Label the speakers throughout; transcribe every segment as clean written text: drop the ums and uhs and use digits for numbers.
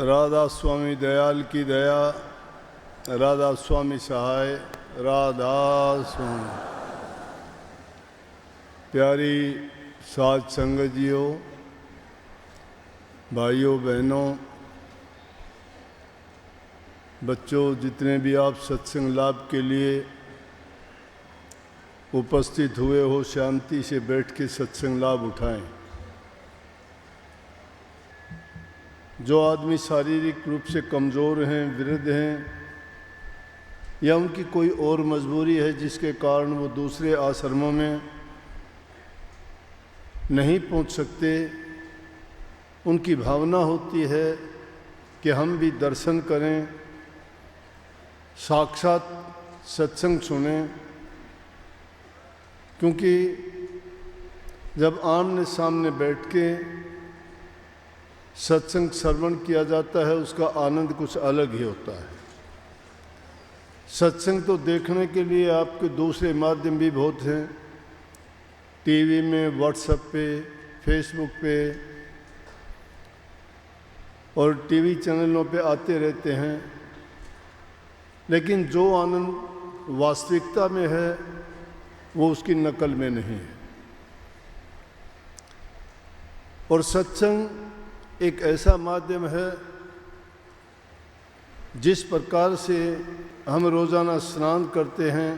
Speaker 1: राधा स्वामी दयाल की दया, राधा स्वामी सहाय, राधा स्वामी। प्यारी साध संगत जियो, भाइयों बहनों, बच्चों, जितने भी आप सत्संग लाभ के लिए उपस्थित हुए हो, शांति से बैठ के सत्संग लाभ उठाएं। जो आदमी शारीरिक रूप से कमज़ोर हैं, वृद्ध हैं, या उनकी कोई और मजबूरी है जिसके कारण वो दूसरे आश्रमों में नहीं पहुंच सकते, उनकी भावना होती है कि हम भी दर्शन करें, साक्षात सत्संग सुनें। क्योंकि जब आमने सामने बैठ के सत्संग श्रवण किया जाता है, उसका आनंद कुछ अलग ही होता है। सत्संग तो देखने के लिए आपके दूसरे माध्यम भी बहुत हैं, टीवी में, व्हाट्सएप पे, फेसबुक पे और टीवी चैनलों पे आते रहते हैं, लेकिन जो आनंद वास्तविकता में है वो उसकी नकल में नहीं है। और सत्संग एक ऐसा माध्यम है जिस प्रकार से हम रोज़ाना स्नान करते हैं,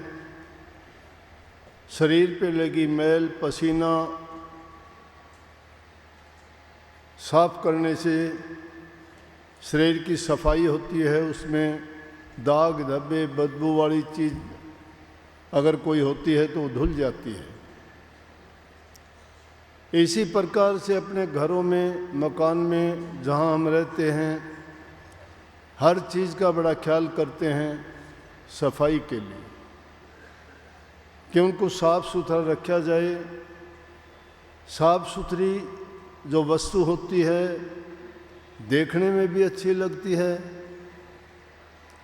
Speaker 1: शरीर पे लगी मैल पसीना साफ करने से शरीर की सफाई होती है, उसमें दाग धब्बे बदबू वाली चीज़ अगर कोई होती है तो वो धुल जाती है। इसी प्रकार से अपने घरों में, मकान में जहाँ हम रहते हैं, हर चीज़ का बड़ा ख्याल करते हैं सफाई के लिए कि उनको साफ सुथरा रखा जाए। साफ सुथरी जो वस्तु होती है देखने में भी अच्छी लगती है,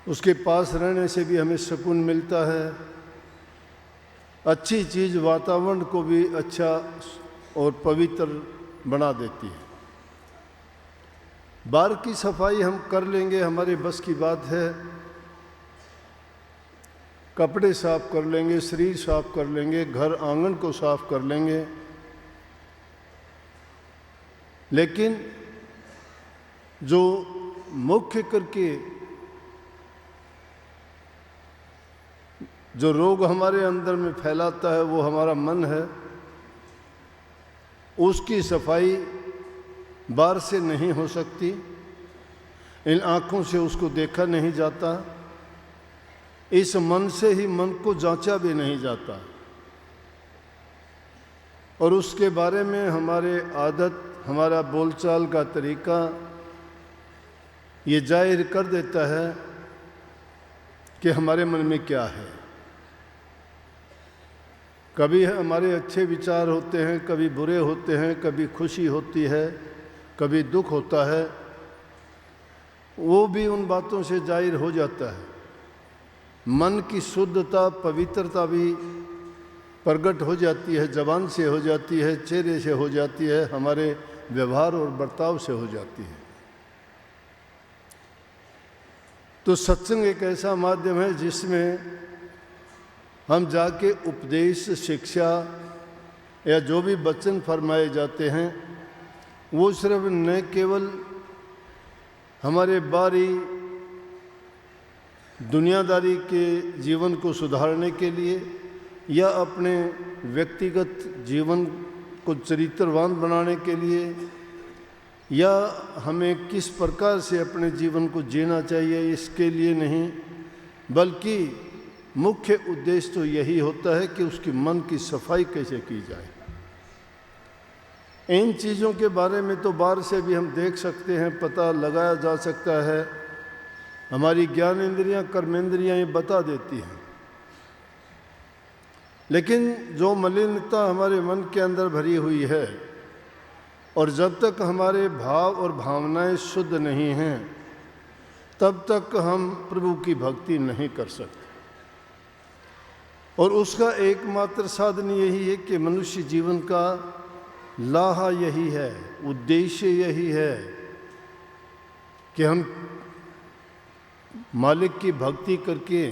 Speaker 1: उसके पास रहने से भी हमें सुकून मिलता है। अच्छी चीज़ वातावरण को भी अच्छा और पवित्र बना देती है। बाहर की सफाई हम कर लेंगे, हमारे बस की बात है, कपड़े साफ कर लेंगे, शरीर साफ कर लेंगे, घर आंगन को साफ कर लेंगे, लेकिन जो मुख्य करके जो रोग हमारे अंदर में फैलाता है वो हमारा मन है। उसकी सफाई बाहर से नहीं हो सकती, इन आँखों से उसको देखा नहीं जाता, इस मन से ही मन को जांचा भी नहीं जाता। और उसके बारे में हमारे आदत, हमारा बोलचाल का तरीका ये जाहिर कर देता है कि हमारे मन में क्या है। कभी हमारे अच्छे विचार होते हैं, कभी बुरे होते हैं, कभी खुशी होती है, कभी दुख होता है, वो भी उन बातों से जाहिर हो जाता है। मन की शुद्धता, पवित्रता भी प्रकट हो जाती है, जबान से हो जाती है, चेहरे से हो जाती है, हमारे व्यवहार और बर्ताव से हो जाती है। तो सत्संग एक ऐसा माध्यम है जिसमें हम जाके उपदेश, शिक्षा या जो भी वचन फरमाए जाते हैं वो सिर्फ न केवल हमारे बाहरी दुनियादारी के जीवन को सुधारने के लिए या अपने व्यक्तिगत जीवन को चरित्रवान बनाने के लिए या हमें किस प्रकार से अपने जीवन को जीना चाहिए इसके लिए नहीं, बल्कि मुख्य उद्देश्य तो यही होता है कि उसकी मन की सफाई कैसे की जाए। इन चीज़ों के बारे में तो बाहर से भी हम देख सकते हैं, पता लगाया जा सकता है, हमारी ज्ञान इंद्रियां, कर्मेंद्रियां ये बता देती हैं। लेकिन जो मलिनता हमारे मन के अंदर भरी हुई है और जब तक हमारे भाव और भावनाएं शुद्ध नहीं हैं तब तक हम प्रभु की भक्ति नहीं कर सकते। और उसका एकमात्र साधन यही है कि मनुष्य जीवन का लाहा यही है, उद्देश्य यही है कि हम मालिक की भक्ति करके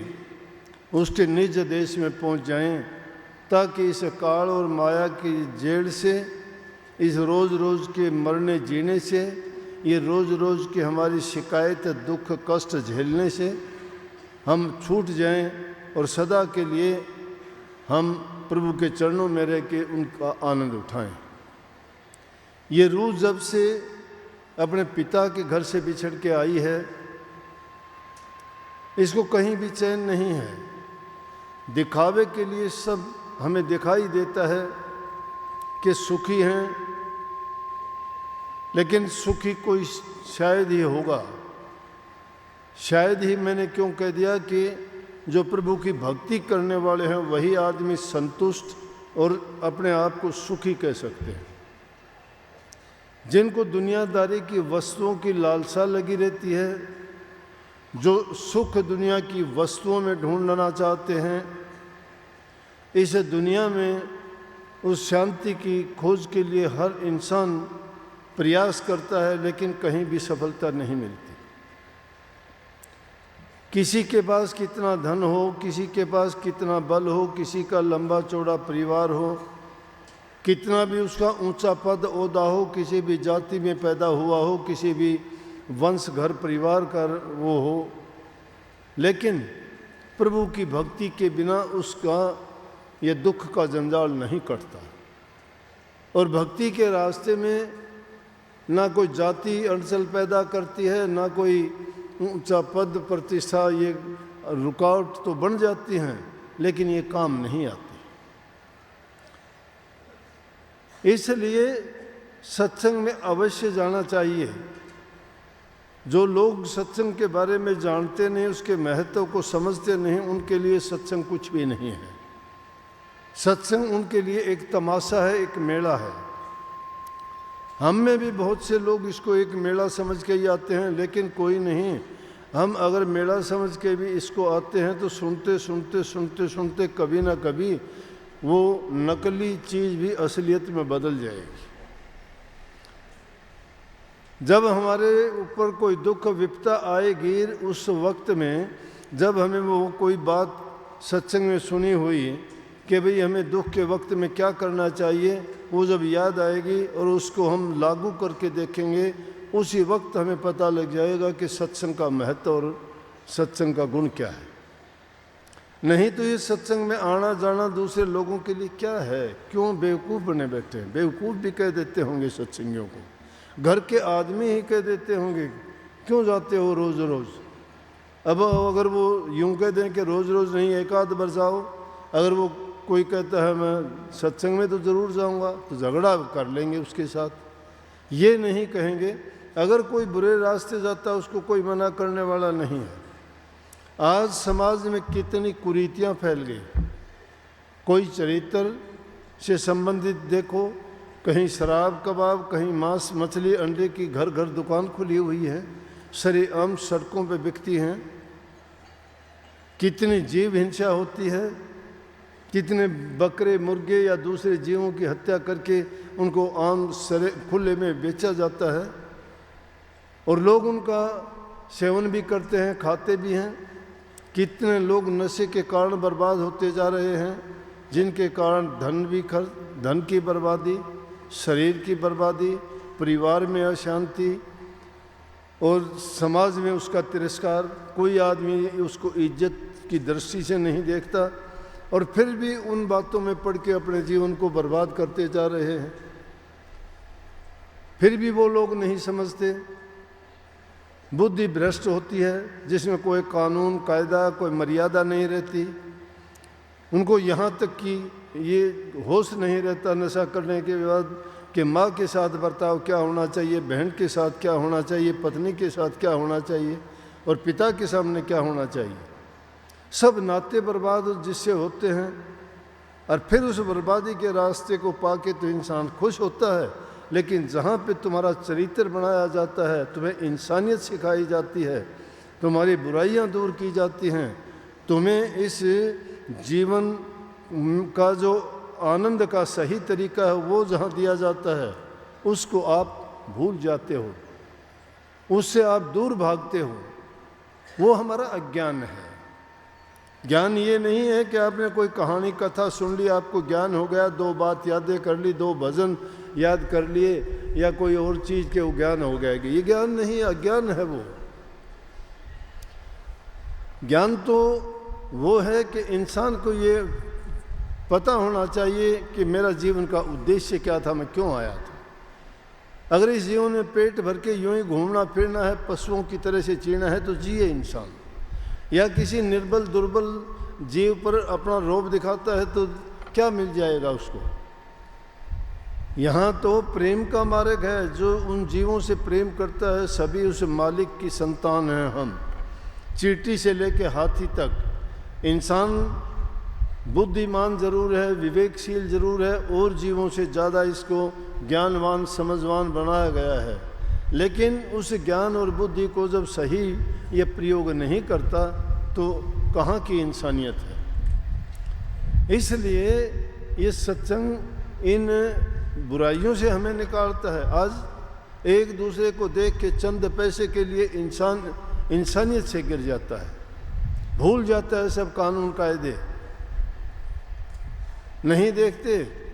Speaker 1: उसके निज देश में पहुंच जाएं, ताकि इस काल और माया की जेड़ से, इस रोज़ रोज़ के मरने जीने से, ये रोज़ रोज़ की हमारी शिकायत दुख कष्ट झेलने से हम छूट जाएं और सदा के लिए हम प्रभु के चरणों में रह के उनका आनंद उठाएं। ये रूह जब से अपने पिता के घर से बिछड़ के आई है, इसको कहीं भी चैन नहीं है। दिखावे के लिए सब हमें दिखाई देता है कि सुखी हैं, लेकिन सुखी कोई शायद ही होगा। शायद ही मैंने क्यों कह दिया कि जो प्रभु की भक्ति करने वाले हैं वही आदमी संतुष्ट और अपने आप को सुखी कह सकते हैं। जिनको दुनियादारी की वस्तुओं की लालसा लगी रहती है, जो सुख दुनिया की वस्तुओं में ढूंढना चाहते हैं, इस दुनिया में उस शांति की खोज के लिए हर इंसान प्रयास करता है, लेकिन कहीं भी सफलता नहीं मिलती। किसी के पास कितना धन हो, किसी के पास कितना बल हो, किसी का लंबा चौड़ा परिवार हो, कितना भी उसका ऊंचा पद ओहदा हो, किसी भी जाति में पैदा हुआ हो, किसी भी वंश घर परिवार का वो हो, लेकिन प्रभु की भक्ति के बिना उसका ये दुख का जंजाल नहीं कटता। और भक्ति के रास्ते में ना कोई जाति अड़चन पैदा करती है, ना कोई ऊंचा पद प्रतिष्ठा, ये रुकावट तो बन जाती हैं, लेकिन ये काम नहीं आती। इसलिए सत्संग में अवश्य जाना चाहिए। जो लोग सत्संग के बारे में जानते नहीं, उसके महत्व को समझते नहीं, उनके लिए सत्संग कुछ भी नहीं है। सत्संग उनके लिए एक तमाशा है, एक मेला है। हम में भी बहुत से लोग इसको एक मेला समझ के ही आते हैं, लेकिन कोई नहीं। हम अगर मेला समझ के भी इसको आते हैं तो सुनते सुनते सुनते सुनते कभी ना कभी वो नकली चीज़ भी असलियत में बदल जाएगी। जब हमारे ऊपर कोई दुख विपदा आएगी, उस वक्त में जब हमें वो कोई बात सत्संग में सुनी हुई कि भाई हमें दुख के वक्त में क्या करना चाहिए, वो जब याद आएगी और उसको हम लागू करके देखेंगे, उसी वक्त हमें पता लग जाएगा कि सत्संग का महत्व और सत्संग का गुण क्या है। नहीं तो ये सत्संग में आना जाना दूसरे लोगों के लिए क्या है, क्यों बेवकूफ़ बने बैठे हैं। बेवकूफ़ भी कह देते होंगे सत्संगियों को, घर के आदमी ही कह देते होंगे, क्यों जाते हो रोज़ रोज़। अब अगर वो यूँ कह दें कि रोज़ रोज़ नहीं, एक आध बार जाओ, अगर वो कोई कहता है मैं सत्संग में तो ज़रूर जाऊंगा, तो झगड़ा कर लेंगे उसके साथ। ये नहीं कहेंगे। अगर कोई बुरे रास्ते जाता है, उसको कोई मना करने वाला नहीं है। आज समाज में कितनी कुरीतियाँ फैल गई। कोई चरित्र से संबंधित देखो, कहीं शराब कबाब, कहीं मांस मछली अंडे की घर घर दुकान खुली हुई है, सरेआम सड़कों पे बिकती हैं। कितनी जीव हिंसा होती है, कितने बकरे मुर्गे या दूसरे जीवों की हत्या करके उनको आम सरे खुले में बेचा जाता है, और लोग उनका सेवन भी करते हैं, खाते भी हैं। कितने लोग नशे के कारण बर्बाद होते जा रहे हैं, जिनके कारण धन की बर्बादी, शरीर की बर्बादी, परिवार में अशांति और समाज में उसका तिरस्कार। कोई आदमी उसको इज्जत की दृष्टि से नहीं देखता, और फिर भी उन बातों में पड़ के अपने जीवन को बर्बाद करते जा रहे हैं। फिर भी वो लोग नहीं समझते। बुद्धि भ्रष्ट होती है, जिसमें कोई कानून कायदा, कोई मर्यादा नहीं रहती। उनको यहाँ तक कि ये होश नहीं रहता नशा करने के बाद कि माँ के साथ बर्ताव क्या होना चाहिए, बहन के साथ क्या होना चाहिए, पत्नी के साथ क्या होना चाहिए, और पिता के सामने क्या होना चाहिए। सब नाते बर्बाद जिससे होते हैं, और फिर उस बर्बादी के रास्ते को पाके तो इंसान खुश होता है। लेकिन जहाँ पे तुम्हारा चरित्र बनाया जाता है, तुम्हें इंसानियत सिखाई जाती है, तुम्हारी बुराइयाँ दूर की जाती हैं, तुम्हें इस जीवन का जो आनंद का सही तरीका है वो जहाँ दिया जाता है, उसको आप भूल जाते हो। उससे आप दूर भागते हो, वो हमारा अज्ञान है। ज्ञान ये नहीं है कि आपने कोई कहानी कथा सुन ली, आपको ज्ञान हो गया, 2 बात यादें कर ली, 2 भजन याद कर लिए, या कोई और चीज़ के वो ज्ञान हो गया। ये ज्ञान नहीं, अज्ञान है वो। ज्ञान तो वो है कि इंसान को ये पता होना चाहिए कि मेरा जीवन का उद्देश्य क्या था, मैं क्यों आया था। अगर इस जीवन में पेट भर के यूं ही घूमना फिरना है, पशुओं की तरह से जीना है, तो जिए इंसान। या किसी निर्बल दुर्बल जीव पर अपना रौब दिखाता है तो क्या मिल जाएगा उसको। यहाँ तो प्रेम का मार्ग है। जो उन जीवों से प्रेम करता है, सभी उस मालिक की संतान हैं हम। चींटी से लेके हाथी तक इंसान बुद्धिमान जरूर है, विवेकशील जरूर है, और जीवों से ज़्यादा इसको ज्ञानवान समझवान बनाया गया है। लेकिन उस ज्ञान और बुद्धि को जब सही ये प्रयोग नहीं करता तो कहाँ की इंसानियत है। इसलिए ये सत्संग इन बुराइयों से हमें निकालता है। आज एक दूसरे को देख के चंद पैसे के लिए इंसान इंसानियत से गिर जाता है, भूल जाता है सब कानून कायदे, नहीं देखते।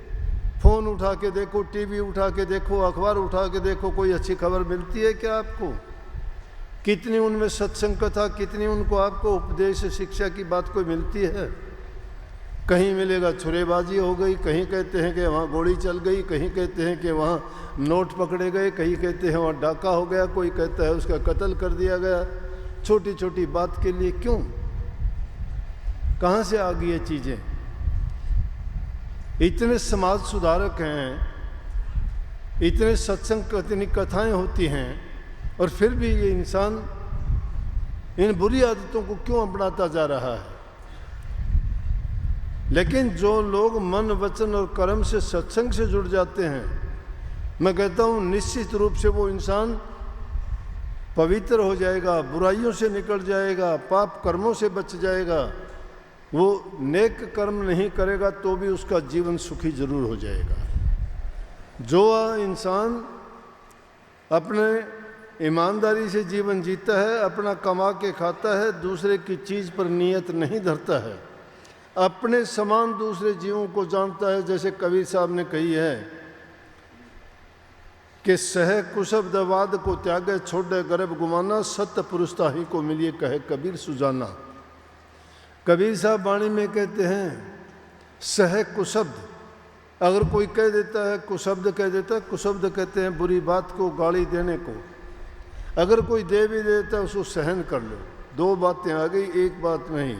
Speaker 1: फ़ोन उठा के देखो, टीवी उठा के देखो, अखबार उठा के देखो, कोई अच्छी खबर मिलती है क्या आपको? कितनी उनमें सत्संग कथा, कितनी उनको आपको उपदेश शिक्षा की बात कोई मिलती है? कहीं मिलेगा छुरेबाजी हो गई, कहीं कहते हैं कि वहाँ गोली चल गई, कहीं कहते हैं कि वहाँ नोट पकड़े गए, कहीं कहते हैं वहाँ डाका हो गया, कोई कहता है उसका कत्ल कर दिया गया। छोटी छोटी बात के लिए क्यों? कहाँ से आ गई ये चीज़ें? इतने समाज सुधारक हैं, इतने सत्संग इतनी कथाएं होती हैं, और फिर भी ये इंसान इन बुरी आदतों को क्यों अपनाता जा रहा है। लेकिन जो लोग मन वचन और कर्म से सत्संग से जुड़ जाते हैं, मैं कहता हूँ निश्चित रूप से वो इंसान पवित्र हो जाएगा, बुराइयों से निकल जाएगा, पाप कर्मों से बच जाएगा। वो नेक कर्म नहीं करेगा तो भी उसका जीवन सुखी जरूर हो जाएगा। जो इंसान अपने ईमानदारी से जीवन जीता है, अपना कमा के खाता है, दूसरे की चीज़ पर नियत नहीं धरता है, अपने समान दूसरे जीवों को जानता है, जैसे कबीर साहब ने कही है कि सह कुशब्द वाद को त्यागे, छोड़े गर्भ गुमाना, सत्य पुरुषता ही को मिलिए कहे कबीर सुजाना। कबीर साहब वाणी में कहते हैं सह कुशब्द, अगर कोई कह देता है, कुशब्द कह देता है, कुशब्द कहते हैं बुरी बात को, गाली देने को। अगर कोई दे भी देता है उसको सहन कर लो। 2 बातें आ गई एक बात में ही।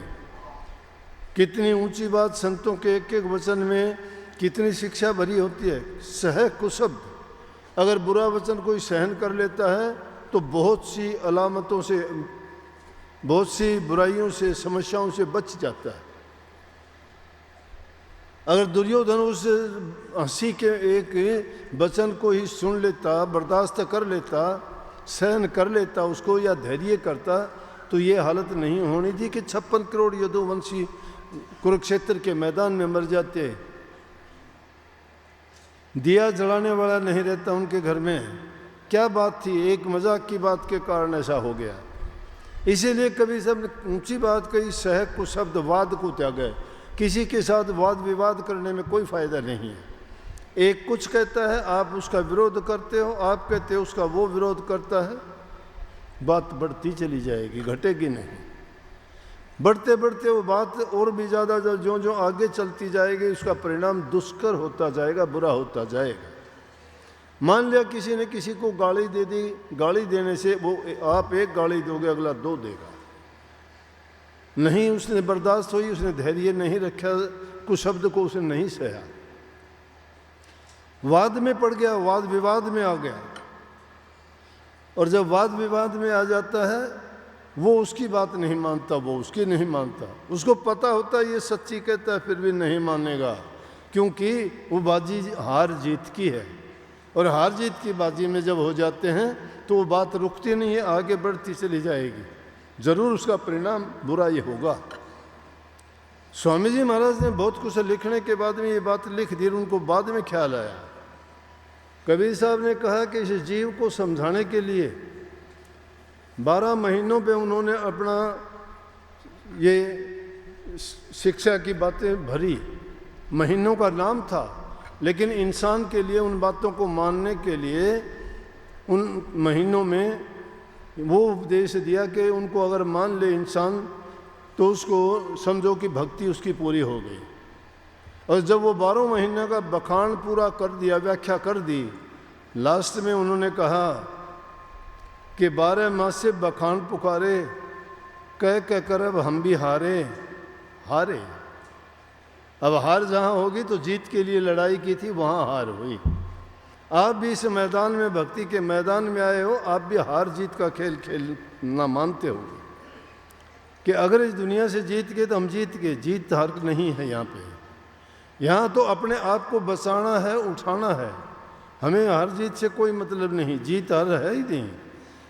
Speaker 1: कितनी ऊंची बात, संतों के एक एक वचन में कितनी शिक्षा भरी होती है। सह कुशब्द, अगर बुरा वचन कोई सहन कर लेता है तो बहुत सी अलामतों से, बहुत सी बुराइयों से, समस्याओं से बच जाता है। अगर दुर्योधन उस हंसी के एक वचन को ही सुन लेता, बर्दाश्त कर लेता, सहन कर लेता उसको, या धैर्य करता, तो ये हालत नहीं होनी थी कि 56 करोड़ यदुवंशी कुरुक्षेत्र के मैदान में मर जाते। दिया जलाने वाला नहीं रहता उनके घर में। क्या बात थी, एक मजाक की बात के कारण ऐसा हो गया। इसीलिए कभी सब ऊंची बात कही, सह कुशब्द वाद को त्यागे। किसी के साथ वाद विवाद करने में कोई फायदा नहीं है। एक कुछ कहता है, आप उसका विरोध करते हो, आप कहते हो उसका वो विरोध करता है, बात बढ़ती चली जाएगी, घटेगी नहीं। बढ़ते बढ़ते वो बात और भी ज़्यादा जो जो आगे चलती जाएगी उसका परिणाम दुष्कर होता जाएगा, बुरा होता जाएगा। मान लिया किसी ने किसी को गाली दे दी, गाली देने से वो, आप एक गाली दोगे अगला 2 देगा। नहीं उसने बर्दाश्त हुई, उसने धैर्य नहीं रखा, कुछ शब्द को उसने नहीं सहा, वाद में पड़ गया, वाद विवाद में आ गया। और जब वाद विवाद में आ जाता है, वो उसकी बात नहीं मानता, वो उसकी नहीं मानता। उसको पता होता है ये सच्ची कहता है, फिर भी नहीं मानेगा, क्योंकि वो बाजी हार जीत की है। और हार जीत की बाजी में जब हो जाते हैं तो वो बात रुकती नहीं है, आगे बढ़ती चली जाएगी, जरूर उसका परिणाम बुरा ही होगा। स्वामी जी महाराज ने बहुत कुछ लिखने के बाद में ये बात लिख दी, उनको बाद में ख्याल आया। कबीर साहब ने कहा कि इस जीव को समझाने के लिए 12 महीनों पे उन्होंने अपना ये शिक्षा की बातें भरी। महीनों का नाम था, लेकिन इंसान के लिए उन बातों को मानने के लिए उन महीनों में वो उपदेश दिया कि उनको अगर मान ले इंसान तो उसको समझो कि भक्ति उसकी पूरी हो गई। और जब वो 12 महीने का बखान पूरा कर दिया, व्याख्या कर दी, लास्ट में उन्होंने कहा कि 12 मास से बखान पुकारे, कह कर अब हम भी हारे। अब हार जहाँ होगी तो जीत के लिए लड़ाई की थी, वहाँ हार हुई। आप भी इस मैदान में, भक्ति के मैदान में आए हो, आप भी हार जीत का खेल खेलना मानते हो कि अगर इस दुनिया से जीत गए तो हम जीत गए। जीत हार नहीं है यहाँ पे। यहाँ तो अपने आप को बचाना है, उठाना है। हमें हार जीत से कोई मतलब नहीं, जीत हार है ही नहीं।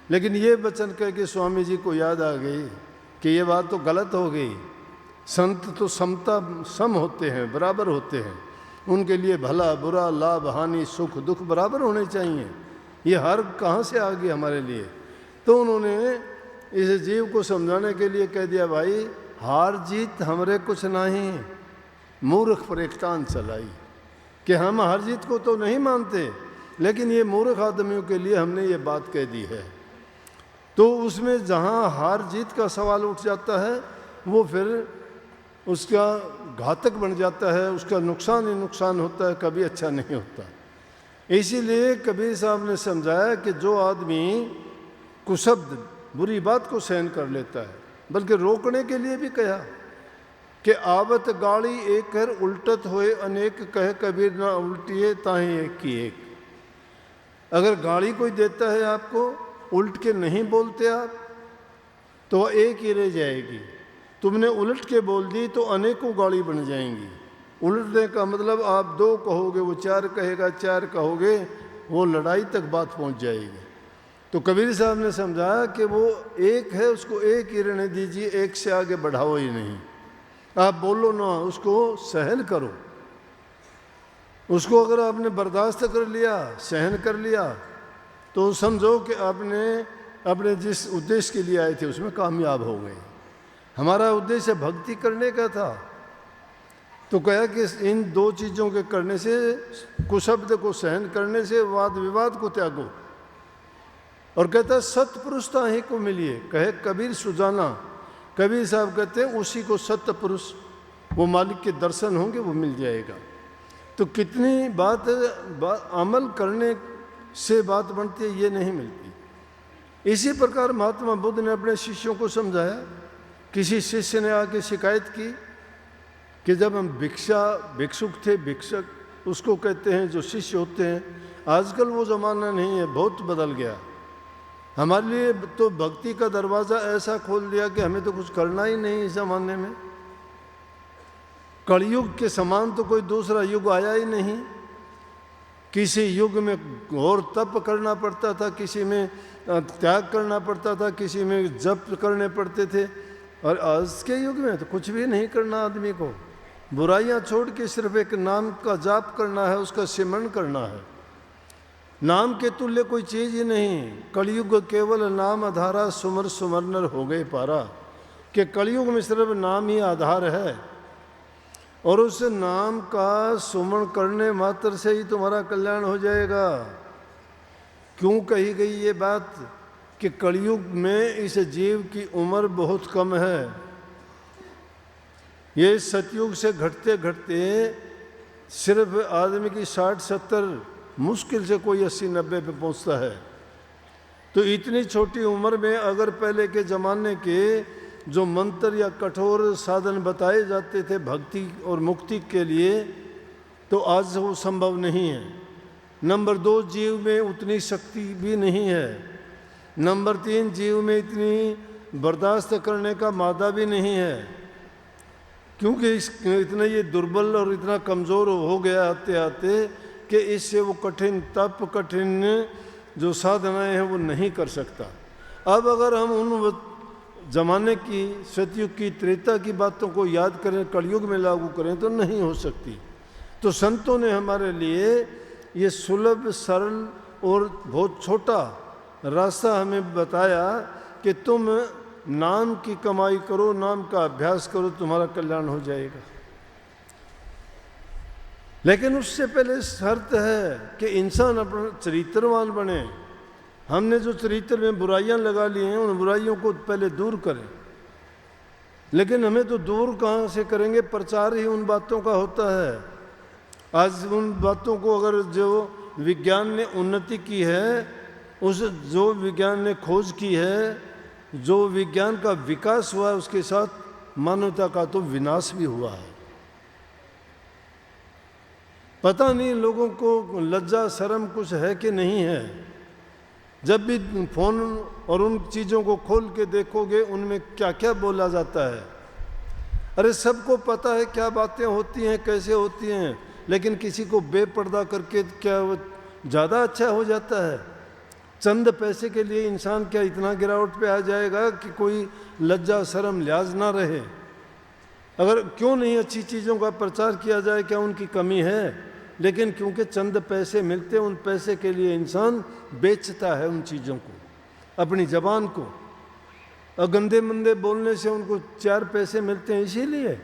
Speaker 1: लेकिन ये वचन कह के स्वामी जी को याद आ गई कि ये बात तो गलत हो गई। संत तो सम होते हैं, बराबर होते हैं। उनके लिए भला बुरा, लाभ हानि, सुख दुख बराबर होने चाहिए। ये हार कहाँ से आ गई हमारे लिए? तो उन्होंने इस जीव को समझाने के लिए कह दिया, भाई हार जीत हमरे कुछ नहीं, मूर्ख पर एक टान चलाई कि हम हार जीत को तो नहीं मानते, लेकिन ये मूर्ख आदमियों के लिए हमने ये बात कह दी है। तो उसमें जहाँ हार जीत का सवाल उठ जाता है, वो फिर उसका घातक बन जाता है, उसका नुकसान ही नुकसान होता है, कभी अच्छा नहीं होता। इसीलिए कबीर साहब ने समझाया कि जो आदमी कुशब्द, बुरी बात को सहन कर लेता है, बल्कि रोकने के लिए भी कहा कि आवत गाड़ी एक कर उल्टत होए अनेक, कह कबीर ना उल्टिए ताही एक की एक। अगर गाड़ी कोई देता है आपको, उल्ट के नहीं बोलते आप, तो एक ही रह जाएगी। तुमने उलट के बोल दी तो अनेकों गाड़ी बन जाएंगी। उलटने का मतलब आप 2 कहोगे, वो 4 कहेगा, 4 कहोगे, वो लड़ाई तक बात पहुंच जाएगी। तो कबीर साहब ने समझाया कि वो एक है, उसको एक ही रहने दीजिए, एक से आगे बढ़ाओ ही नहीं। आप बोलो ना, उसको सहन करो। उसको अगर आपने बर्दाश्त कर लिया, सहन कर लिया, तो समझो कि आपने अपने जिस उद्देश्य के लिए आए थे उसमें कामयाब हो गए। हमारा उद्देश्य भक्ति करने का था। तो कहा कि इन 2 चीज़ों के करने से, कुशब्द को सहन करने से वाद विवाद को त्यागो। और कहता सतपुरुष ताही को मिलिए, कहे कबीर सुजाना। कबीर साहब कहते हैं उसी को सतपुरुष, वो मालिक के दर्शन होंगे, वो मिल जाएगा। तो कितनी बात अमल करने से बात बनती है, ये नहीं मिलती। इसी प्रकार महात्मा बुद्ध ने अपने शिष्यों को समझाया। किसी शिष्य ने आके शिकायत की कि जब हम भिक्षुक थे, भिक्षक उसको कहते हैं जो शिष्य होते हैं। आजकल वो ज़माना नहीं है, बहुत बदल गया। हमारे लिए तो भक्ति का दरवाज़ा ऐसा खोल दिया कि हमें तो कुछ करना ही नहीं इस ज़माने में। कलयुग के समान तो कोई दूसरा युग आया ही नहीं। किसी युग में घोर तप करना पड़ता था, किसी में त्याग करना पड़ता था, किसी में जप करने पड़ते थे। और आज के युग में तो कुछ भी नहीं करना आदमी को। बुराइयां छोड़ के सिर्फ एक नाम का जाप करना है, उसका सिमरण करना है। नाम के तुल्य कोई चीज़ ही नहीं। कलयुग केवल नाम आधारा, सुमर सुमरनर हो गए पारा। कि कलयुग में सिर्फ नाम ही आधार है, और उस नाम का सुमरण करने मात्र से ही तुम्हारा कल्याण हो जाएगा। क्यों कही गई ये बात कि कलयुग में इस जीव की उम्र बहुत कम है। ये सतयुग से घटते घटते सिर्फ आदमी की 60-70, मुश्किल से कोई 80-90 पे पहुंचता है। तो इतनी छोटी उम्र में अगर पहले के ज़माने के जो मंत्र या कठोर साधन बताए जाते थे भक्ति और मुक्ति के लिए, तो आज वो संभव नहीं है। नंबर 2, जीव में उतनी शक्ति भी नहीं है। नंबर 3, जीव में इतनी बर्दाश्त करने का मादा भी नहीं है, क्योंकि इतना ये दुर्बल और इतना कमज़ोर हो गया आते आते कि इससे वो कठिन तप, कठिन जो साधनाएं हैं वो नहीं कर सकता। अब अगर हम उन ज़माने की, सतयुग की, त्रेता की बातों को याद करें, कलयुग में लागू करें तो नहीं हो सकती। तो संतों ने हमारे लिए ये सुलभ, सरल और बहुत छोटा रास्ता हमें बताया कि तुम नाम की कमाई करो, नाम का अभ्यास करो, तुम्हारा कल्याण हो जाएगा। लेकिन उससे पहले शर्त है कि इंसान अपना चरित्रवान बने। हमने जो चरित्र में बुराइयां लगा ली हैं, उन बुराइयों को पहले दूर करें। लेकिन हमें तो दूर कहाँ से करेंगे, प्रचार ही उन बातों का होता है। आज उन बातों को अगर जो विज्ञान ने उन्नति की है, उस जो विज्ञान ने खोज की है, जो विज्ञान का विकास हुआ है, उसके साथ मानवता का तो विनाश भी हुआ है। पता नहीं लोगों को लज्जा शर्म कुछ है कि नहीं है। जब भी फोन और उन चीज़ों को खोल के देखोगे, उनमें क्या क्या बोला जाता है। अरे सबको पता है क्या बातें होती हैं, कैसे होती हैं, लेकिन किसी को बेपर्दा करके क्या वो ज़्यादा अच्छा हो जाता है। चंद पैसे के लिए इंसान क्या इतना गिरावट पे आ जाएगा कि कोई लज्जा शर्म लिहाज ना रहे। अगर क्यों नहीं अच्छी चीज़ों का प्रचार किया जाए, क्या उनकी कमी है? लेकिन क्योंकि चंद पैसे मिलते हैं, उन पैसे के लिए इंसान बेचता है उन चीज़ों को, अपनी ज़बान को। और गंदे मंदे बोलने से उनको 4 पैसे मिलते हैं, इसीलिए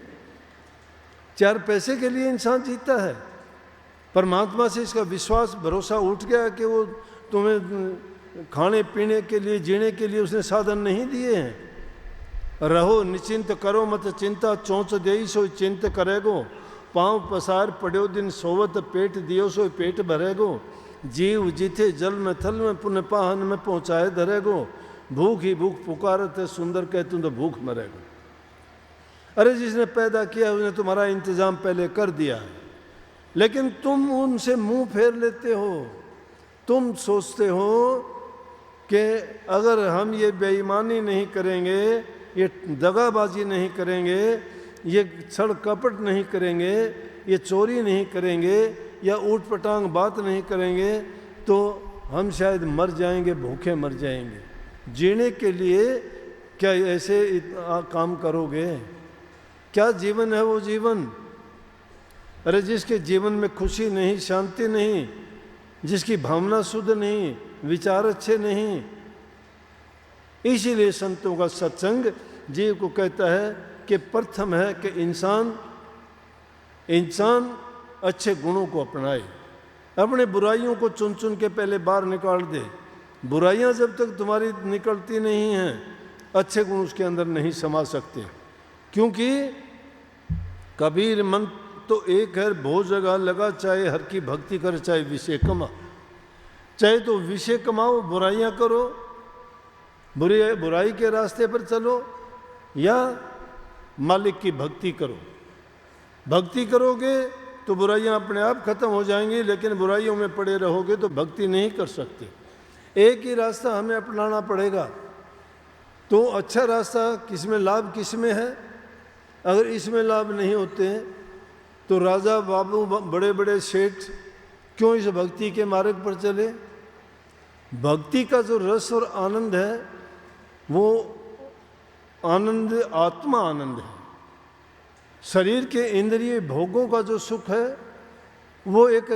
Speaker 1: 4 पैसे के लिए इंसान जीता है। परमात्मा से इसका विश्वास भरोसा उठ गया कि वो तुम्हें खाने पीने के लिए, जीने के लिए उसने साधन नहीं दिए हैं। रहो निश्चिंत करो मत चिंता, चौंच देई सो चिंत करेगो। पाँव पसार पड़ो दिन सोवत, पेट दियो सो पेट भरेगो। जीव जीते जल में थल में, पुण्य पाहन में पहुँचाए धरेगो। भूख ही भूख पुकारत है, सुंदर कह तुम तो भूख मरेगो। अरे जिसने पैदा किया उसने तुम्हारा इंतजाम पहले कर दिया है, लेकिन तुम उनसे मुंह फेर लेते हो। तुम सोचते हो कि अगर हम ये बेईमानी नहीं करेंगे, ये दगाबाजी नहीं करेंगे, ये छल कपट नहीं करेंगे, ये चोरी नहीं करेंगे, या ऊट पटांग बात नहीं करेंगे, तो हम शायद मर जाएंगे, भूखे मर जाएंगे। जीने के लिए क्या ऐसे काम करोगे? क्या जीवन है वो जीवन? अरे जिसके जीवन में खुशी नहीं, शांति नहीं, जिसकी भावना शुद्ध नहीं, विचार अच्छे नहीं, इसीलिए संतों का सत्संग जीव को कहता है कि प्रथम है कि इंसान अच्छे गुणों को अपनाए, अपने बुराइयों को चुन चुन के पहले बाहर निकाल दे। बुराइयां जब तक तुम्हारी निकलती नहीं हैं, अच्छे गुण उसके अंदर नहीं समा सकते। क्योंकि कबीर मन तो एक है, बहुत जगह लगा, चाहे हर की भक्ति कर, चाहे विषय कमा। चाहे तो विषय कमाओ, बुराइयां करो, बुराई के रास्ते पर चलो, या मालिक की भक्ति करो। भक्ति करोगे तो बुराइयां अपने आप खत्म हो जाएंगी, लेकिन बुराइयों में पड़े रहोगे तो भक्ति नहीं कर सकते। एक ही रास्ता हमें अपनाना पड़ेगा। तो अच्छा रास्ता किसमें लाभ किसमें है? अगर इसमें लाभ नहीं होते हैं तो राजा बाबू बड़े बड़े सेठ क्यों इस भक्ति के मार्ग पर चले? भक्ति का जो रस और आनंद है, वो आनंद आत्मा आनंद है। शरीर के इंद्रिय भोगों का जो सुख है, वो एक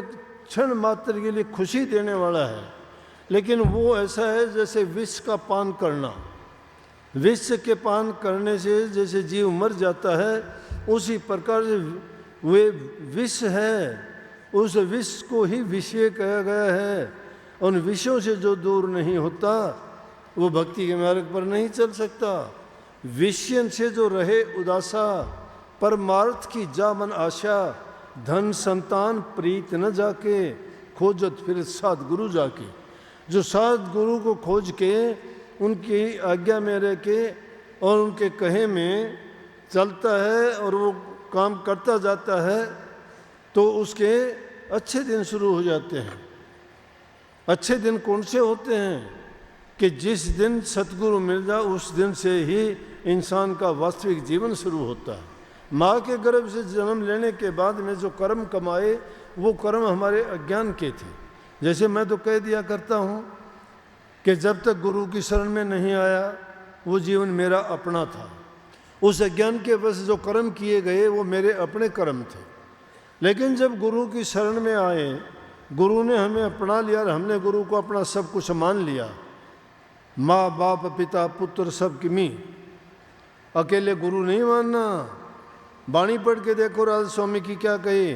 Speaker 1: क्षण मात्र के लिए खुशी देने वाला है, लेकिन वो ऐसा है जैसे विष का पान करना। विष के पान करने से जैसे जीव मर जाता है, उसी प्रकार से वे विष है। उस विष को ही विषय कहा गया है। उन विषयों से जो दूर नहीं होता, वो भक्ति के मार्ग पर नहीं चल सकता। विषयन से जो रहे उदासा, परमार्थ की जा मन आशा। धन संतान प्रीत न जाके, खोजत फिर सद्गुरु जाके। जो सद्गुरु को खोज के, उनकी आज्ञा में रह के और उनके कहे में चलता है और वो काम करता जाता है, तो उसके अच्छे दिन शुरू हो जाते हैं। अच्छे दिन कौन से होते हैं? कि जिस दिन सतगुरु मिल जाए, उस दिन से ही इंसान का वास्तविक जीवन शुरू होता है। माँ के गर्भ से जन्म लेने के बाद में जो कर्म कमाए, वो कर्म हमारे अज्ञान के थे। जैसे मैं तो कह दिया करता हूँ कि जब तक गुरु की शरण में नहीं आया, वो जीवन मेरा अपना था। उस अज्ञान के वश जो कर्म किए गए, वो मेरे अपने कर्म थे। लेकिन जब गुरु की शरण में आए, गुरु ने हमें अपना लिया और हमने गुरु को अपना सब कुछ मान लिया, माँ बाप पिता पुत्र सब किमी, अकेले गुरु नहीं मानना। वाणी पढ़ के देखो राधा स्वामी की क्या कही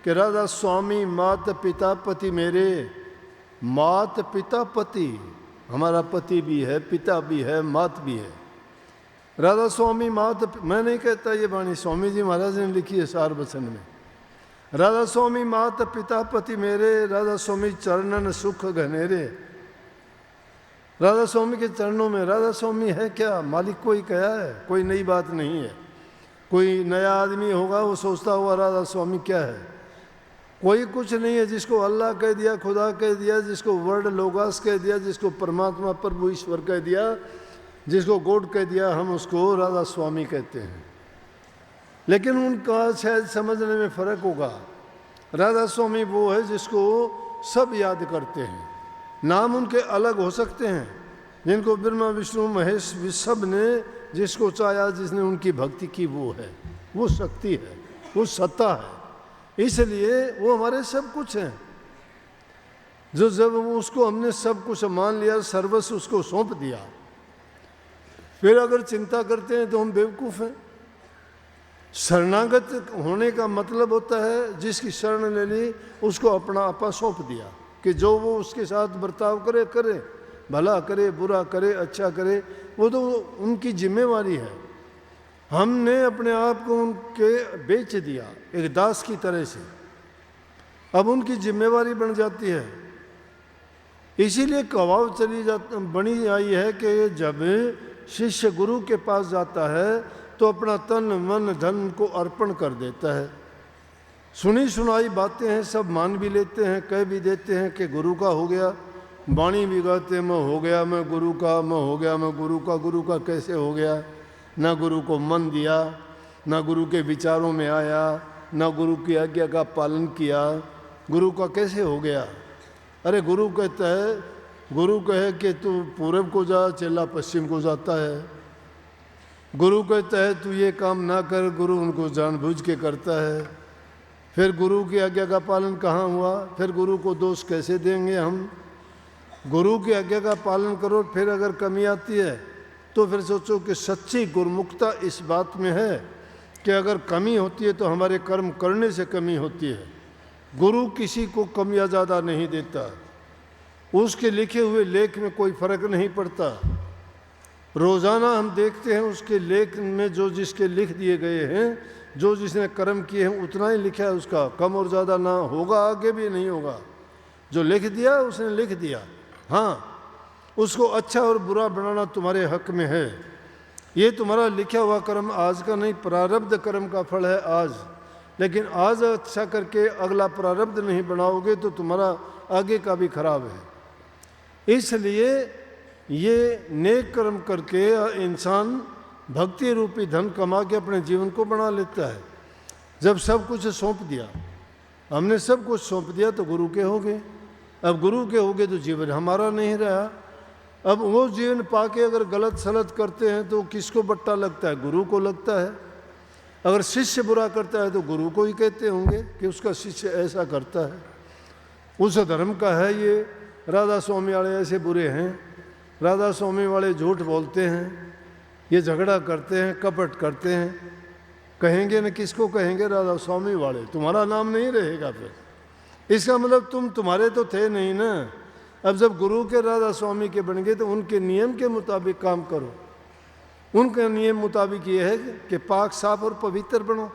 Speaker 1: कि राधा स्वामी मात पिता पति मेरे, मात पिता पति, हमारा पति भी है, पिता भी है, मात भी है। राधा स्वामी मात, मैं नहीं कहता ये वाणी, स्वामी जी महाराज ने लिखी है सार वचन में। राधा स्वामी मात पिता पति मेरे, राधा स्वामी चरणन सुख घनेरे। राधा स्वामी के चरणों में, राधा स्वामी है क्या? मालिक कोई कहा है, कोई नई बात नहीं है। कोई नया आदमी होगा वो सोचता हुआ राधा स्वामी क्या है, कोई कुछ नहीं है। जिसको अल्लाह कह दिया, खुदा कह दिया, जिसको वर्ड लोगास कह दिया, जिसको परमात्मा प्रभु ईश्वर कह दिया, जिसको गॉड कह दिया, हम उसको राधा स्वामी कहते हैं। लेकिन उनका शायद समझने में फ़र्क होगा। राधा स्वामी वो है जिसको सब याद करते हैं। नाम उनके अलग हो सकते हैं, जिनको ब्रह्मा विष्णु महेश सब ने जिसको चाहा, जिसने उनकी भक्ति की, वो है, वो शक्ति है, वो सत्ता है। इसलिए वो हमारे सब कुछ हैं। जो जब उसको हमने सब कुछ मान लिया, सर्वस्व उसको सौंप दिया, फिर अगर चिंता करते हैं तो हम बेवकूफ़ हैं। शरणागत होने का मतलब होता है जिसकी शरण ले ली उसको अपना आपा सौंप दिया कि जो वो उसके साथ बर्ताव करे करे, भला करे बुरा करे अच्छा करे, वो तो उनकी जिम्मेवारी है। हमने अपने आप को उनके बेच दिया एक दास की तरह से, अब उनकी जिम्मेवारी बन जाती है। इसीलिए कवाव बनी आई है कि जब शिष्य गुरु के पास जाता है तो अपना तन मन धन को अर्पण कर देता है। सुनी सुनाई बातें हैं, सब मान भी लेते हैं, कह भी देते हैं कि गुरु का हो गया। वाणी भी गाते, मैं हो गया, मैं गुरु का, मैं हो गया, मैं गुरु का। गुरु का कैसे हो गया? ना गुरु को मन दिया, ना गुरु के विचारों में आया, ना गुरु की आज्ञा का पालन किया। गुरु का कैसे हो गया? अरे गुरु कहता है, गुरु कहे कि तू पूरब को जा, चेला पश्चिम को जाता है। गुरु कहता है तू ये काम ना कर, गुरु उनको जानबूझ के करता है। फिर गुरु की आज्ञा का पालन कहाँ हुआ? फिर गुरु को दोष कैसे देंगे हम? गुरु की आज्ञा का पालन करो, फिर अगर कमी आती है तो फिर सोचो कि सच्ची गुरुमुखता इस बात में है कि अगर कमी होती है तो हमारे कर्म करने से कमी होती है। गुरु किसी को कम या ज़्यादा नहीं देता, उसके लिखे हुए लेख में कोई फर्क नहीं पड़ता। रोज़ाना हम देखते हैं उसके लेख में जो जिसके लिख दिए गए हैं, जो जिसने कर्म किए हैं उतना ही लिखा है उसका, कम और ज़्यादा ना होगा, आगे भी नहीं होगा। जो लिख दिया उसने लिख दिया। हाँ, उसको अच्छा और बुरा बनाना तुम्हारे हक में है। ये तुम्हारा लिखा हुआ कर्म आज का नहीं, प्रारब्ध कर्म का फल है आज। लेकिन आज अच्छा करके अगला प्रारब्ध नहीं बनाओगे तो तुम्हारा आगे का भी खराब है। इसलिए ये नेक कर्म करके इंसान भक्ति रूपी धन कमा के अपने जीवन को बना लेता है। जब सब कुछ सौंप दिया, हमने सब कुछ सौंप दिया तो गुरु के हो गए। अब गुरु के हो गए तो जीवन हमारा नहीं रहा। अब वो जीवन पाके अगर गलत सलत करते हैं तो किसको बट्टा लगता है? गुरु को लगता है। अगर शिष्य बुरा करता है तो गुरु को ही कहते होंगे कि उसका शिष्य ऐसा करता है, उस धर्म का है ये। राधा स्वामी वाले ऐसे बुरे हैं, राधा स्वामी वाले झूठ बोलते हैं, ये झगड़ा करते हैं, कपट करते हैं। कहेंगे न किसको कहेंगे? राधा स्वामी वाले। तुम्हारा नाम नहीं रहेगा फिर। इसका मतलब तुम तुम्हारे तो थे नहीं ना। अब जब गुरु के राधा स्वामी के बन गए तो उनके नियम के मुताबिक काम करो। उनके नियम मुताबिक ये है कि पाक साफ और पवित्र बनो।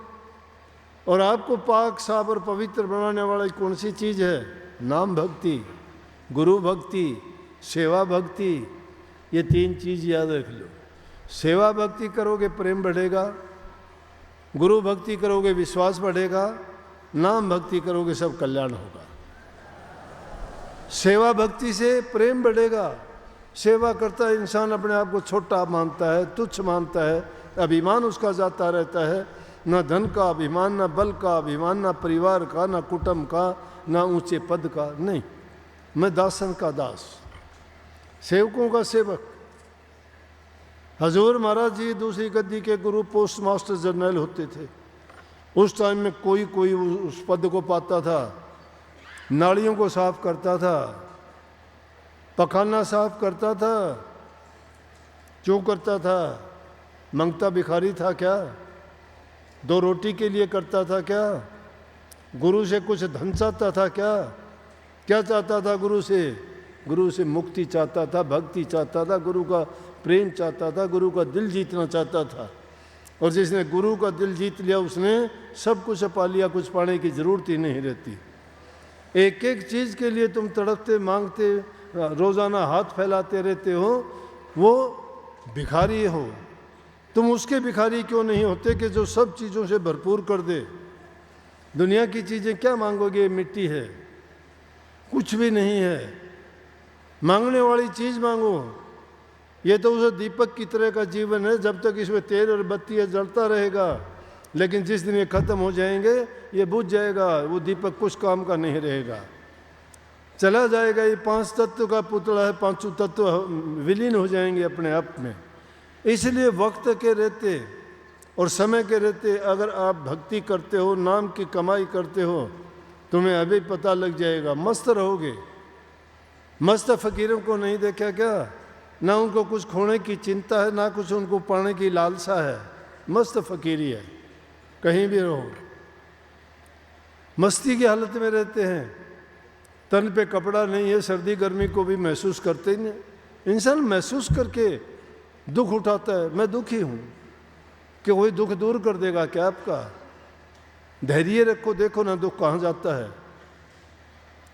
Speaker 1: और आपको पाक साफ और पवित्र बनाने वाली कौन सी चीज़ है? नाम भक्ति, गुरु भक्ति, सेवा भक्ति। ये तीन चीज़ याद रख लो। सेवा भक्ति करोगे प्रेम बढ़ेगा, गुरु भक्ति करोगे विश्वास बढ़ेगा, नाम भक्ति करोगे सब कल्याण होगा। सेवा भक्ति से प्रेम बढ़ेगा। सेवा करता है इंसान अपने आप को छोटा मानता है, तुच्छ मानता है, अभिमान उसका जाता रहता है। ना धन का अभिमान, ना बल का अभिमान, ना परिवार का, ना कुटुंब का, ना ऊंचे पद का। नहीं, मैं दासन का दास, सेवकों का सेवक। हजूर महाराज जी दूसरी गद्दी के गुरु पोस्ट मास्टर जनरल होते थे। उस टाइम में कोई कोई उस पद को पाता था। नालियों को साफ करता था, पखाना साफ करता था, क्यों करता था? मंगता भिखारी था क्या? 2 रोटी के लिए करता था क्या? गुरु से कुछ धन चाहता था क्या? क्या चाहता था गुरु से? गुरु से मुक्ति चाहता था, भक्ति चाहता था, गुरु का प्रेम चाहता था, गुरु का दिल जीतना चाहता था। और जिसने गुरु का दिल जीत लिया उसने सब कुछ पा लिया, कुछ पाने की ज़रूरत ही नहीं रहती। एक एक चीज़ के लिए तुम तड़पते मांगते रोज़ाना हाथ फैलाते रहते हो, वो भिखारी हो। तुम उसके भिखारी क्यों नहीं होते कि जो सब चीज़ों से भरपूर कर दे? दुनिया की चीज़ें क्या मांगोगे? मिट्टी है, कुछ भी नहीं है। मांगने वाली चीज़ मांगो। ये तो उस दीपक की तरह का जीवन है, जब तक इसमें तेल और बत्ती है जलता रहेगा, लेकिन जिस दिन ये ख़त्म हो जाएंगे ये बुझ जाएगा, वो दीपक कुछ काम का नहीं रहेगा, चला जाएगा। ये 5 तत्व का पुतला है, 5 तत्व विलीन हो जाएंगे अपने आप में। इसलिए वक्त के रहते और समय के रहते अगर आप भक्ति करते हो, नाम की कमाई करते हो, तुम्हें अभी पता लग जाएगा, मस्त रहोगे। मस्त फकीरों को नहीं देखा क्या? ना उनको कुछ खोने की चिंता है, ना कुछ उनको पाने की लालसा है। मस्त फकीरी है, कहीं भी रहो मस्ती की हालत में रहते हैं। तन पे कपड़ा नहीं है, सर्दी गर्मी को भी महसूस करते ही नहीं। इंसान महसूस करके दुख उठाता है, मैं दुखी हूँ, कि वही दुख दूर कर देगा क्या आपका? धैर्य रखो, देखो ना दुख कहाँ जाता है।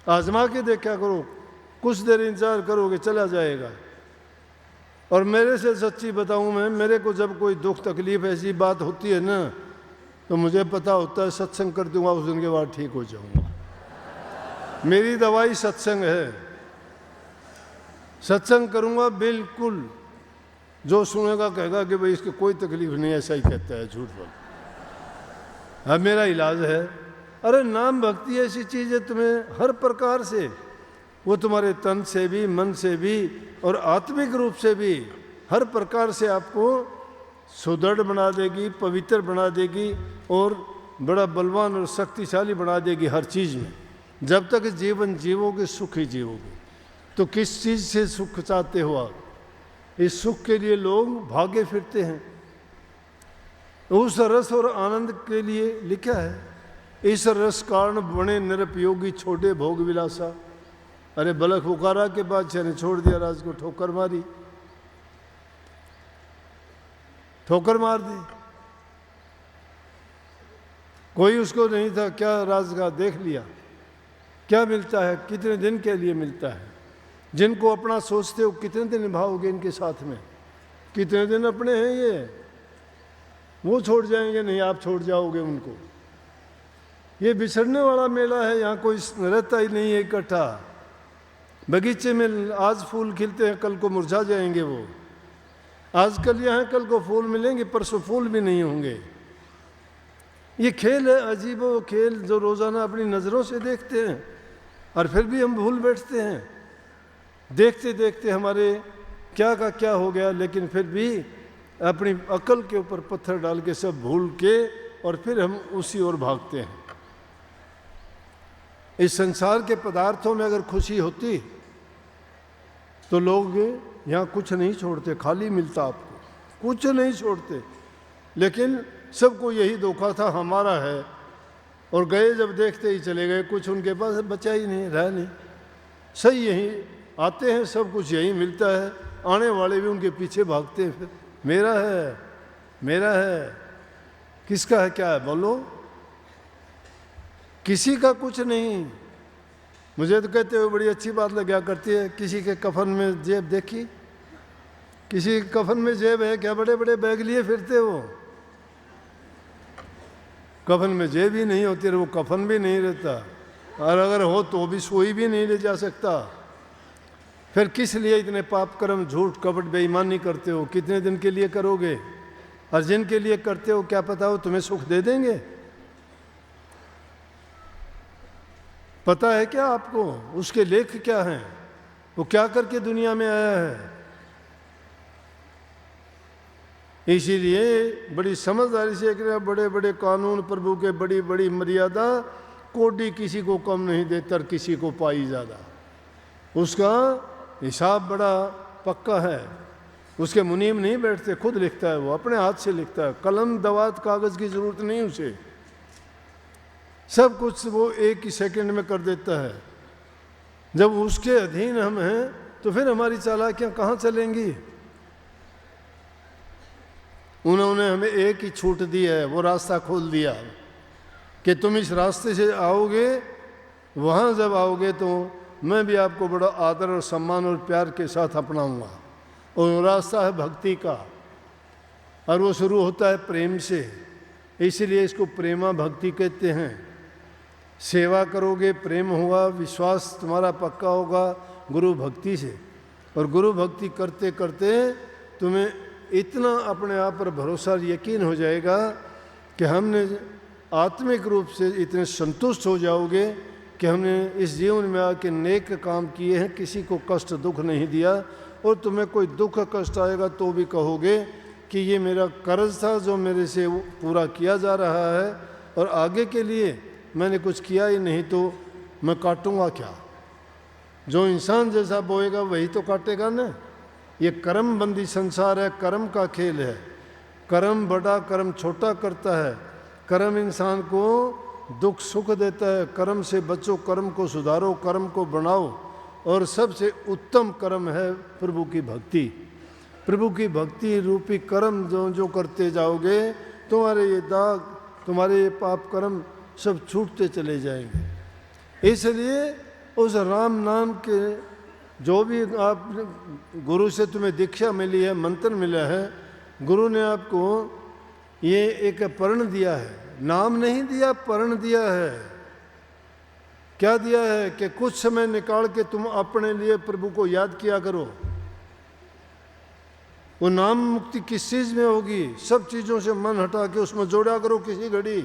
Speaker 1: आजमा के देखा करो, कुछ देर इंतजार करोगे चला जाएगा। और मेरे से सच्ची बताऊं मैं, मेरे को जब कोई दुख तकलीफ ऐसी बात होती है ना, तो मुझे पता होता है सत्संग कर दूंगा, उस दिन के बाद ठीक हो जाऊंगा। मेरी दवाई सत्संग है। सत्संग करूंगा बिल्कुल, जो सुनेगा कहेगा कि भाई इसकी कोई तकलीफ नहीं, ऐसा ही कहता है, झूठ बोल। अब मेरा इलाज है। अरे नाम भक्ति ऐसी चीज़ है, तुम्हें हर प्रकार से, वो तुम्हारे तन से भी, मन से भी और आत्मिक रूप से भी हर प्रकार से आपको सुदृढ़ बना देगी, पवित्र बना देगी और बड़ा बलवान और शक्तिशाली बना देगी हर चीज़ में। जब तक जीवन जीवोगे सुख ही जीवोगे। तो किस चीज़ से सुख चाहते हो आप? इस सुख के लिए लोग भागे फिरते हैं। उस रस और आनंद के लिए लिखा है, इस रस कारण बने निरुपयोगी छोड़े भोग विलासा। अरे बलक पुकारा के बादशाह ने छोड़ दिया, राज को ठोकर मारी, ठोकर मार दी। कोई उसको नहीं था, क्या राज का देख लिया। क्या मिलता है? कितने दिन के लिए मिलता है? जिनको अपना सोचते हो कितने दिन निभाओगे इनके साथ में? कितने दिन अपने हैं ये? वो छोड़ जाएंगे नहीं, आप छोड़ जाओगे उनको। ये बिछड़ने वाला मेला है, यहाँ कोई रहता ही नहीं है इकट्ठा। बगीचे में आज फूल खिलते हैं, कल को मुरझा जाएंगे वो। आज कल यहाँ, कल को फूल मिलेंगे, परसों फूल भी नहीं होंगे। ये खेल है, अजीब वो खेल जो रोज़ाना अपनी नज़रों से देखते हैं और फिर भी हम भूल बैठते हैं। देखते देखते हमारे क्या का क्या हो गया, लेकिन फिर भी अपनी अकल के ऊपर पत्थर डाल के सब भूल के और फिर हम उसी ओर भागते हैं। इस संसार के पदार्थों में अगर खुशी होती तो लोग यहाँ कुछ नहीं छोड़ते, खाली मिलता आपको, कुछ नहीं छोड़ते। लेकिन सबको यही धोखा था हमारा है, और गए जब देखते ही चले गए, कुछ उनके पास बचा ही नहीं, रहा नहीं। सही यही आते हैं, सब कुछ यही मिलता है, आने वाले भी उनके पीछे भागते हैं। फिर मेरा है, मेरा है, किसका है, क्या है बोलो? किसी का कुछ नहीं। मुझे तो कहते हुए बड़ी अच्छी बात लगा करती है, किसी के कफन में जेब देखी? किसी के कफन में जेब है क्या? बड़े बड़े बैग लिए फिरते हो। कफन में जेब ही नहीं होती, वो कफन भी नहीं रहता, और अगर हो तो भी सोई भी नहीं ले जा सकता। फिर किस लिए इतने पाप कर्म, झूठ कपट बेईमानी करते हो? कितने दिन के लिए करोगे? और जिनके लिए करते हो क्या पता हो तुम्हें सुख दे देंगे? पता है क्या आपको उसके लेख क्या हैं? वो क्या करके दुनिया में आया है? इसीलिए बड़ी समझदारी से बड़े बड़े कानून, प्रभु के बड़ी बड़ी मर्यादा, कोडी किसी को कम नहीं देता, किसी को पाई ज़्यादा। उसका हिसाब बड़ा पक्का है, उसके मुनीम नहीं बैठते, खुद लिखता है, वो अपने हाथ से लिखता है, कलम दवात कागज़ की ज़रूरत नहीं उसे, सब कुछ वो एक ही सेकंड में कर देता है। जब उसके अधीन हम हैं तो फिर हमारी चालाकियाँ कहाँ चलेंगी? उन्होंने हमें एक ही छूट दी है, वो रास्ता खोल दिया कि तुम इस रास्ते से आओगे, वहाँ जब आओगे तो मैं भी आपको बड़ा आदर और सम्मान और प्यार के साथ अपनाऊंगा। और वो रास्ता है भक्ति का, और वो शुरू होता है प्रेम से, इसलिए इसको प्रेमा भक्ति कहते हैं। सेवा करोगे, प्रेम होगा, विश्वास तुम्हारा पक्का होगा गुरु भक्ति से, और गुरु भक्ति करते करते तुम्हें इतना अपने आप पर भरोसा और यकीन हो जाएगा कि हमने आत्मिक रूप से इतने संतुष्ट हो जाओगे कि हमने इस जीवन में आके नेक काम किए हैं, किसी को कष्ट दुख नहीं दिया। और तुम्हें कोई दुख कष्ट आएगा तो भी कहोगे कि ये मेरा कर्ज था जो मेरे से पूरा किया जा रहा है, और आगे के लिए मैंने कुछ किया ही नहीं तो मैं काटूंगा क्या? जो इंसान जैसा बोएगा वही तो काटेगा ना। ये कर्म बंदी संसार है, कर्म का खेल है। कर्म बड़ा कर्म छोटा करता है, कर्म इंसान को दुख सुख देता है। कर्म से बचो, कर्म को सुधारो, कर्म को बनाओ, और सबसे उत्तम कर्म है प्रभु की भक्ति। प्रभु की भक्ति रूपी कर्म जो जो करते जाओगे, तुम्हारे ये दाग, तुम्हारे ये पाप कर्म सब छूटते चले जाएंगे। इसलिए उस राम नाम के जो भी आप गुरु से तुम्हें दीक्षा मिली है, मंत्र मिला है, गुरु ने आपको ये एक पर्ण दिया है, नाम नहीं दिया, पर्ण दिया है। क्या दिया है कि कुछ समय निकाल के तुम अपने लिए प्रभु को याद किया करो। वो नाम मुक्ति किस चीज़ में होगी? सब चीज़ों से मन हटा के उसमें जोड़ा करो किसी घड़ी,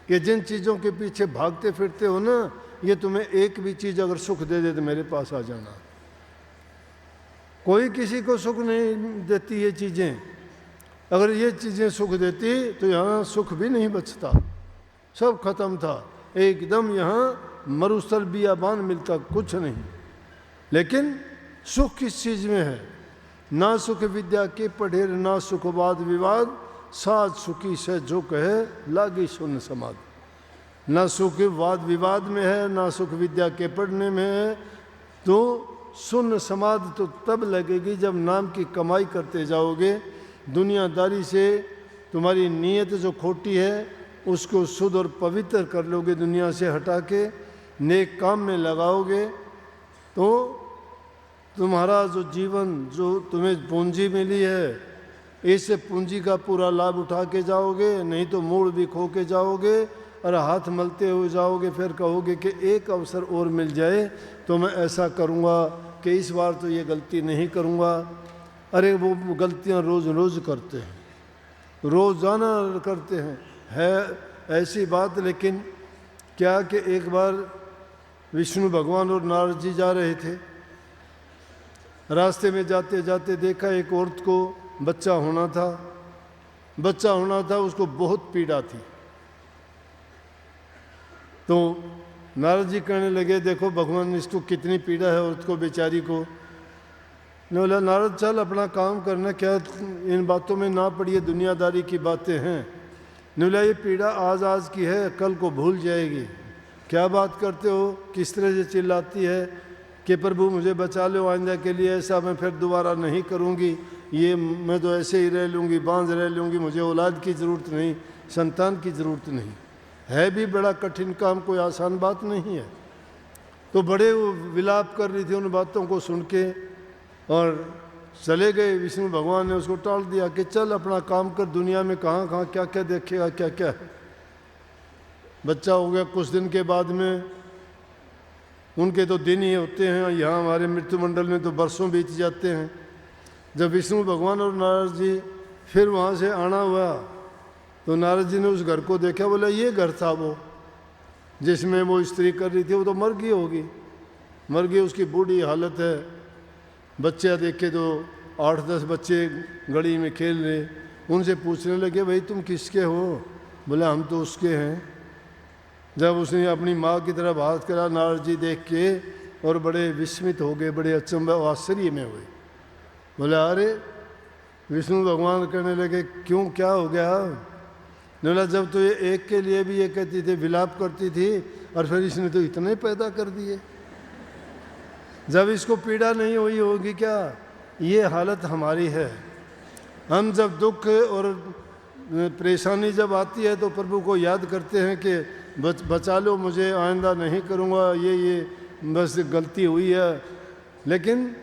Speaker 1: कि जिन चीज़ों के पीछे भागते फिरते हो ना, ये तुम्हें एक भी चीज़ अगर सुख दे दे तो मेरे पास आ जाना। कोई किसी को सुख नहीं देती ये चीज़ें। अगर ये चीज़ें सुख देती तो यहाँ सुख भी नहीं बचता, सब खत्म था, एकदम यहाँ मरुस्थल बियाबान मिलता, कुछ नहीं। लेकिन सुख किस चीज़ में है? ना सुख विद्या के पढ़ेर, ना सुख वाद विवाद, साज सुखी से जो कहे लागी सुन समाध। ना सुख वाद विवाद में है, ना सुख विद्या के पढ़ने में है, तो सुन समाध तो तब लगेगी जब नाम की कमाई करते जाओगे। दुनियादारी से तुम्हारी नीयत जो खोटी है उसको शुद्ध और पवित्र कर लोगे, दुनिया से हटा के नेक काम में लगाओगे, तो तुम्हारा जो जीवन, जो तुम्हें पूंजी मिली है, इस पूंजी का पूरा लाभ उठा के जाओगे, नहीं तो मूड भी खो के जाओगे और हाथ मलते हुए जाओगे। फिर कहोगे कि एक अवसर और मिल जाए तो मैं ऐसा करूँगा कि इस बार तो ये गलती नहीं करूँगा। अरे वो गलतियाँ रोज़ रोज़ करते हैं, रोज़ाना करते हैं, है ऐसी बात। लेकिन क्या कि एक बार विष्णु भगवान और नारद जी जा रहे थे, रास्ते में जाते जाते देखा एक औरत को बच्चा होना था, उसको बहुत पीड़ा थी। तो नारद जी कहने लगे, देखो भगवान इसको कितनी पीड़ा है औरत को, बेचारी को। ने बोला, नारद चल अपना काम करना, क्या इन बातों में ना पड़िए, दुनियादारी की बातें हैं। ने बोला, ये पीड़ा आज की है, कल को भूल जाएगी। क्या बात करते हो? किस तरह से चिल्लाती है कि प्रभु मुझे बचा लो, आइंदा के लिए ऐसा मैं फिर दोबारा नहीं करूँगी, ये मैं तो ऐसे ही रह लूँगी, बांझ रह लूँगी, मुझे औलाद की ज़रूरत नहीं, संतान की ज़रूरत नहीं है। भी बड़ा कठिन काम, कोई आसान बात नहीं है। तो बड़े वो विलाप कर रही थी उन बातों को सुन के, और चले गए। विष्णु भगवान ने उसको टाल दिया कि चल अपना काम कर, दुनिया में कहाँ कहाँ क्या क्या देखेगा, क्या क्या है। बच्चा हो गया, कुछ दिन के बाद में उनके तो दिन ही होते हैं, यहाँ हमारे मृत्युमंडल में तो बरसों बीत जाते हैं। जब विष्णु भगवान और नारद जी फिर वहाँ से आना हुआ तो नारद जी ने उस घर को देखा, बोला ये घर था वो जिसमें वो स्त्री कर रही थी, वो तो मर गई होगी, मर गई, उसकी बूढ़ी हालत है। बच्चे देखे तो 8-10 बच्चे गली में खेल रहे, उनसे पूछने लगे, भाई तुम किसके हो? बोला हम तो उसके हैं। जब उसने अपनी माँ की तरफ हाथ करा, नारद जी देख के और बड़े विस्मित हो गए, बड़े अचंभे आश्चर्य में हुए। बोला अरे विष्णु भगवान कहने लगे क्यों, क्या हो गया? बोला जब तो ये एक के लिए भी ये कहती थी, विलाप करती थी, और फिर इसने तो इतने पैदा कर दिए। जब इसको पीड़ा नहीं हुई होगी क्या? ये हालत हमारी है। हम जब दुख और परेशानी जब आती है तो प्रभु को याद करते हैं कि बचा लो मुझे, आइंदा नहीं करूँगा, ये बस गलती हुई है। लेकिन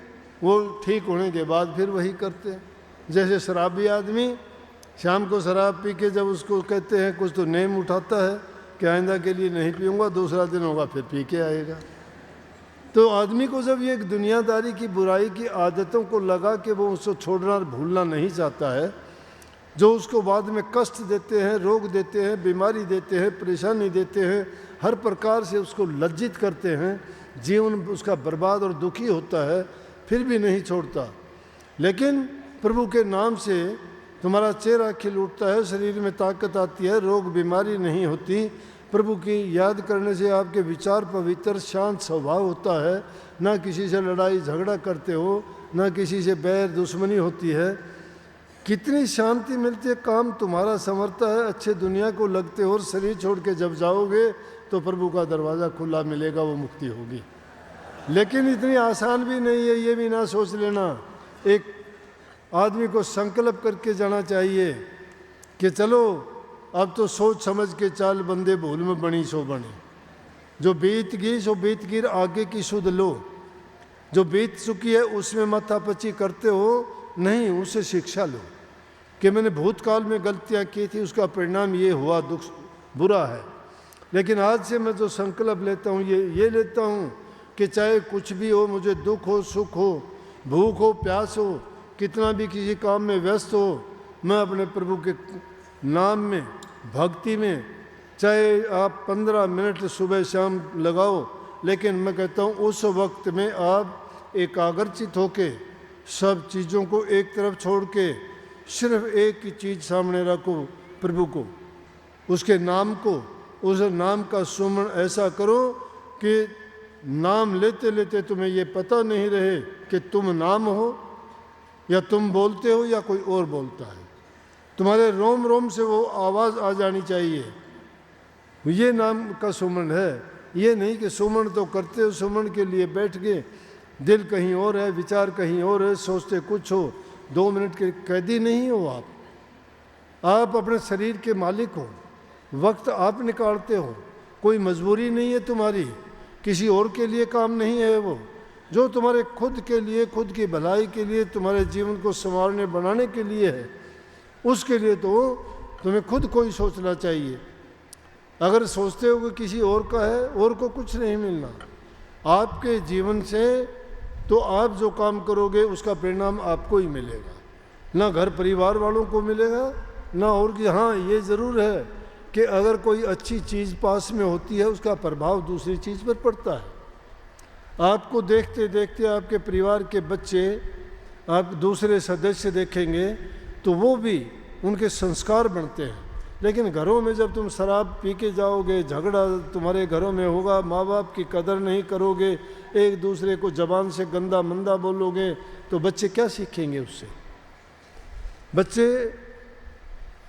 Speaker 1: वो ठीक होने के बाद फिर वही करते हैं। जैसे शराबी आदमी शाम को शराब पी के जब उसको कहते हैं कुछ तो नेम उठाता है कि आइंदा के लिए नहीं पीऊँगा, दूसरा दिन होगा फिर पी के आएगा। तो आदमी को जब ये दुनियादारी की बुराई की आदतों को लगा कि वो उसको छोड़ना भूलना नहीं चाहता है, जो उसको बाद में कष्ट देते हैं, रोग देते हैं, बीमारी देते हैं, परेशानी देते हैं, हर प्रकार से उसको लज्जित करते हैं, जीवन उसका बर्बाद और दुखी होता है, फिर भी नहीं छोड़ता। लेकिन प्रभु के नाम से तुम्हारा चेहरा खिल उठता है, शरीर में ताकत आती है, रोग बीमारी नहीं होती। प्रभु की याद करने से आपके विचार पवित्र शांत स्वभाव होता है, ना किसी से लड़ाई झगड़ा करते हो, ना किसी से बैर दुश्मनी होती है। कितनी शांति मिलती है, काम तुम्हारा संवरता है, अच्छे दुनिया को लगते हो, और शरीर छोड़ के जब जाओगे तो प्रभु का दरवाज़ा खुला मिलेगा, वो मुक्ति होगी। लेकिन इतनी आसान भी नहीं है, ये भी ना सोच लेना। एक आदमी को संकल्प करके जाना चाहिए कि चलो अब तो सोच समझ के चाल, बंदे भूल में बनी सो बने। जो बीत गई सो बीत गई, आगे की सुध लो। जो बीत चुकी है उसमें माथापच्ची करते हो नहीं, उससे शिक्षा लो कि मैंने भूतकाल में गलतियां की थी, उसका परिणाम ये हुआ, दुख बुरा है। लेकिन आज से मैं जो संकल्प लेता हूँ ये लेता हूँ कि चाहे कुछ भी हो, मुझे दुख हो, सुख हो, भूख हो, प्यास हो, कितना भी किसी काम में व्यस्त हो, मैं अपने प्रभु के नाम में, भक्ति में, चाहे आप 15 मिनट सुबह शाम लगाओ, लेकिन मैं कहता हूँ उस वक्त में आप एकाग्रचित होके सब चीज़ों को एक तरफ छोड़ के सिर्फ एक ही चीज़ सामने रखो, प्रभु को, उसके नाम को, उस नाम का सुमरण ऐसा करो कि नाम लेते लेते तुम्हें ये पता नहीं रहे कि तुम नाम हो या तुम बोलते हो या कोई और बोलता है। तुम्हारे रोम रोम से वो आवाज़ आ जानी चाहिए, ये नाम का सुमरण है। ये नहीं कि सुमरण तो करते हो, सुमरण के लिए बैठ गए, दिल कहीं और है, विचार कहीं और है, सोचते कुछ हो। 2 मिनट के कैदी नहीं हो आप अपने शरीर के मालिक हो, वक्त आप निकालते हो, कोई मजबूरी नहीं है तुम्हारी, किसी और के लिए काम नहीं है वो, जो तुम्हारे खुद के लिए, खुद की भलाई के लिए, तुम्हारे जीवन को संवारने बनाने के लिए है, उसके लिए तो तुम्हें खुद को ही सोचना चाहिए। अगर सोचते हो कि किसी और का है, और को कुछ नहीं मिलना। आपके जीवन से तो आप जो काम करोगे उसका परिणाम आपको ही मिलेगा, ना घर परिवार वालों को मिलेगा, ना और की। हाँ, ये ज़रूर है कि अगर कोई अच्छी चीज़ पास में होती है उसका प्रभाव दूसरी चीज़ पर पड़ता है। आपको देखते देखते आपके परिवार के बच्चे, आप दूसरे सदस्य देखेंगे तो वो भी उनके संस्कार बनते हैं। लेकिन घरों में जब तुम शराब पी के जाओगे, झगड़ा तुम्हारे घरों में होगा, माँ बाप की कदर नहीं करोगे, एक दूसरे को ज़बान से गंदा मंदा बोलोगे, तो बच्चे क्या सीखेंगे उससे? बच्चे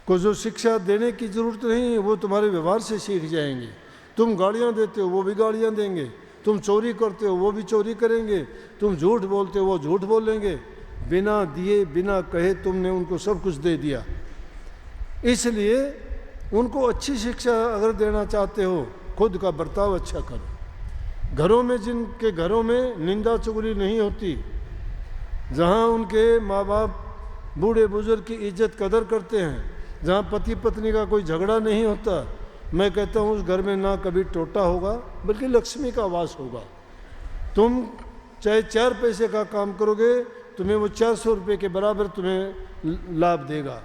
Speaker 1: को जो शिक्षा देने की ज़रूरत नहीं, वो तुम्हारे व्यवहार से सीख जाएंगे। तुम गालियाँ देते हो, वो भी गालियाँ देंगे। तुम चोरी करते हो, वो भी चोरी करेंगे। तुम झूठ बोलते हो, वो झूठ बोलेंगे। बिना दिए बिना कहे तुमने उनको सब कुछ दे दिया। इसलिए उनको अच्छी शिक्षा अगर देना चाहते हो, खुद का बर्ताव अच्छा करो। घरों में, जिनके घरों में निंदा चुगली नहीं होती, जहाँ उनके माँ बाप बूढ़े बुजुर्ग की इज्जत कदर करते हैं, जहाँ पति पत्नी का कोई झगड़ा नहीं होता, मैं कहता हूँ उस घर में ना कभी टोटा होगा, बल्कि लक्ष्मी का वास होगा। तुम चाहे 4 पैसे का काम करोगे, तुम्हें वो 400 रुपये के बराबर तुम्हें लाभ देगा।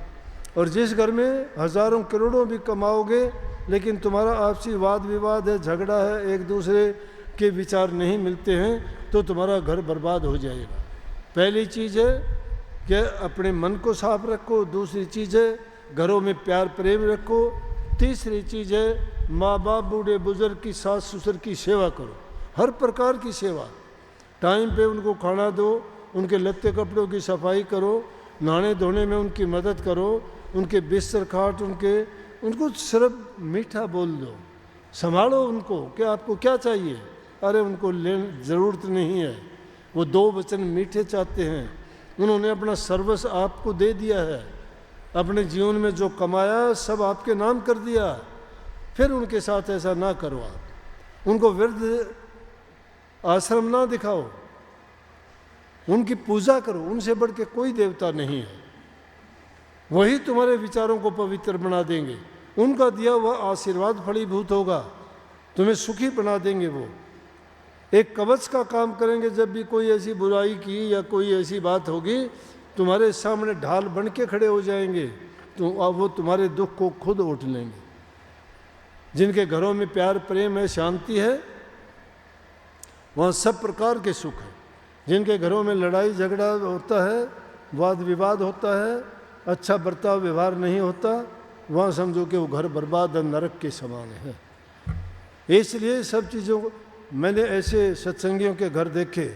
Speaker 1: और जिस घर में हज़ारों करोड़ों भी कमाओगे, लेकिन तुम्हारा आपसी वाद विवाद है, झगड़ा है, एक दूसरे के विचार नहीं मिलते हैं, तो तुम्हारा घर बर्बाद हो जाएगा। पहली चीज़ है कि अपने मन को साफ रखो। दूसरी चीज़ है घरों में प्यार प्रेम रखो। तीसरी चीज़ है माँ बाप बूढ़े बुजुर्ग की, सास ससुर की सेवा करो, हर प्रकार की सेवा। टाइम पे उनको खाना दो, उनके लत्ते कपड़ों की सफाई करो, नहाने धोने में उनकी मदद करो, उनके बिस्तर खाट उनको सिर्फ मीठा बोल दो, संभालो उनको कि आपको क्या चाहिए। अरे उनको ज़रूरत नहीं है, वो 2 वचन मीठे चाहते हैं। उन्होंने अपना सर्वस्व आपको दे दिया है, अपने जीवन में जो कमाया सब आपके नाम कर दिया। फिर उनके साथ ऐसा ना करो, आप उनको वृद्ध आश्रम ना दिखाओ, उनकी पूजा करो। उनसे बढ़ के कोई देवता नहीं है, वही तुम्हारे विचारों को पवित्र बना देंगे। उनका दिया हुआ आशीर्वाद फलीभूत होगा, तुम्हें सुखी बना देंगे। वो एक कवच का काम करेंगे। जब भी कोई ऐसी बुराई की या कोई ऐसी बात होगी, तुम्हारे सामने ढाल बन के खड़े हो जाएंगे, तो अब वो तुम्हारे दुख को खुद उठ लेंगे। जिनके घरों में प्यार प्रेम है, शांति है, वहाँ सब प्रकार के सुख हैं। जिनके घरों में लड़ाई झगड़ा होता है, वाद विवाद होता है, अच्छा बर्ताव व्यवहार नहीं होता, वहाँ समझो कि वो घर बर्बाद नरक के समान है। इसलिए सब चीज़ों को मैंने ऐसे सत्संगियों के घर देखे,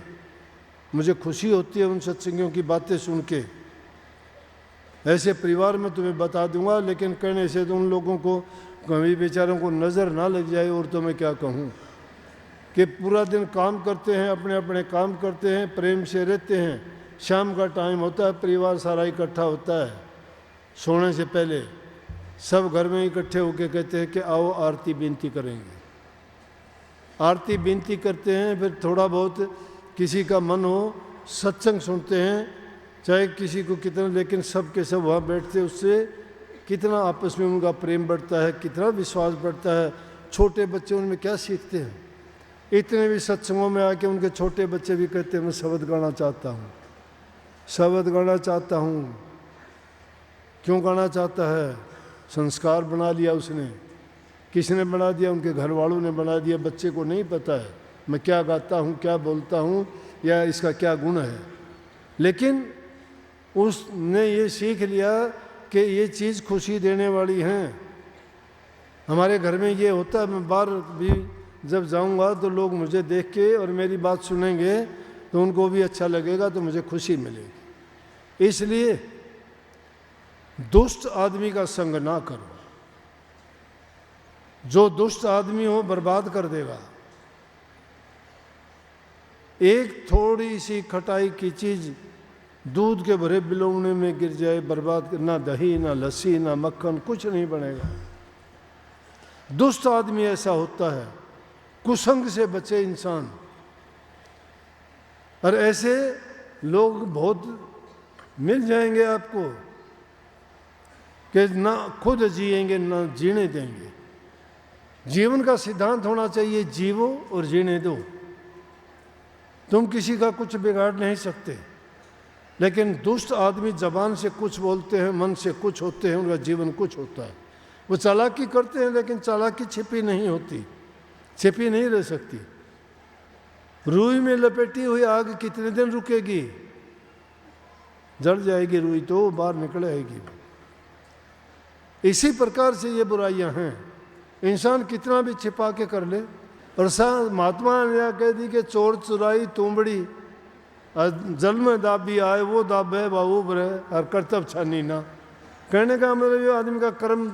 Speaker 1: मुझे खुशी होती है उन सत्संगियों की बातें सुन के। ऐसे परिवार में तुम्हें बता दूंगा, लेकिन कहने से तो उन लोगों को कभी बेचारों को नज़र ना लग जाए। और तो मैं क्या कहूँ कि पूरा दिन काम करते हैं, अपने अपने काम करते हैं, प्रेम से रहते हैं। शाम का टाइम होता है, परिवार सारा इकट्ठा होता है, सोने से पहले सब घर में इकट्ठे होकर कहते हैं कि आओ आरती विनती करेंगे। आरती विनती करते हैं, फिर थोड़ा बहुत किसी का मन हो सत्संग सुनते हैं, चाहे किसी को कितना, लेकिन सब के सब वहाँ बैठते, उससे कितना आपस में उनका प्रेम बढ़ता है, कितना विश्वास बढ़ता है। छोटे बच्चे उनमें क्या सीखते हैं। इतने भी सत्संगों में आके उनके छोटे बच्चे भी कहते हैं मैं शब्द गाना चाहता हूँ, शब्द गाना चाहता हूँ। क्यों गाना चाहता है? संस्कार बना लिया उसने। किसने बना दिया? उनके घर वालों ने बना दिया। बच्चे को नहीं पता है मैं क्या गाता हूँ, क्या बोलता हूँ, या इसका क्या गुण है। लेकिन उसने ये सीख लिया कि ये चीज़ खुशी देने वाली है। हमारे घर में ये होता है, मैं बाहर भी जब जाऊंगा तो लोग मुझे देख के और मेरी बात सुनेंगे तो उनको भी अच्छा लगेगा, तो मुझे खुशी मिलेगी। इसलिए दुष्ट आदमी का संग ना करो। जो दुष्ट आदमी हो बर्बाद कर देगा। एक थोड़ी सी खटाई की चीज दूध के भरे बिलोने में गिर जाए, बर्बाद। ना दही, ना लस्सी, ना मक्खन, कुछ नहीं बनेगा। दुष्ट आदमी ऐसा होता है। कुसंग से बचे इंसान। और ऐसे लोग बहुत मिल जाएंगे आपको कि ना खुद जिएंगे ना जीने देंगे। जीवन का सिद्धांत होना चाहिए, जीवो और जीने दो। तुम किसी का कुछ बिगाड़ नहीं सकते। लेकिन दुष्ट आदमी जबान से कुछ बोलते हैं, मन से कुछ होते हैं, उनका जीवन कुछ होता है। वो चालाकी करते हैं, लेकिन चालाकी छिपी नहीं होती, छिपी नहीं रह सकती। रुई में लपेटी हुई आग कितने दिन रुकेगी? जल जाएगी रुई तो बाहर निकल आएगी। इसी प्रकार से ये बुराइयां हैं। इंसान कितना भी छिपा के कर ले। और महात्मा ने कह दी कि चोर चुराई तुमड़ी, जल में दाबी आए वो दाबे बाबू बरे और कर्तव्य छानी ना। कहने का मतलब ये आदमी का कर्म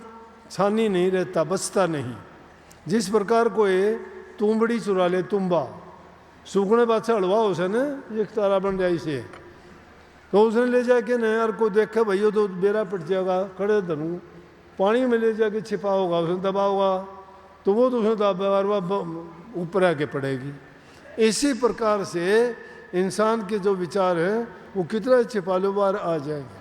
Speaker 1: छानी नहीं रहता, बचता नहीं। जिस प्रकार को ये तुमड़ी चुरा ले, तुम्बा सूखने पाछे हलवा उसे ने एक तारा बन जाए से, तो उसने ले जाके नहीं यार को देखा भैया तो बेरा पिट जाएगा, खड़े धनू पानी में ले जाके छिपाओगा, उसने दबाओगा तो वो तो उसने दबाओगा और वह ऊपर आके पड़ेगी। इसी प्रकार से इंसान के जो विचार हैं वो कितना छिपा लो बाहर आ जाएंगे।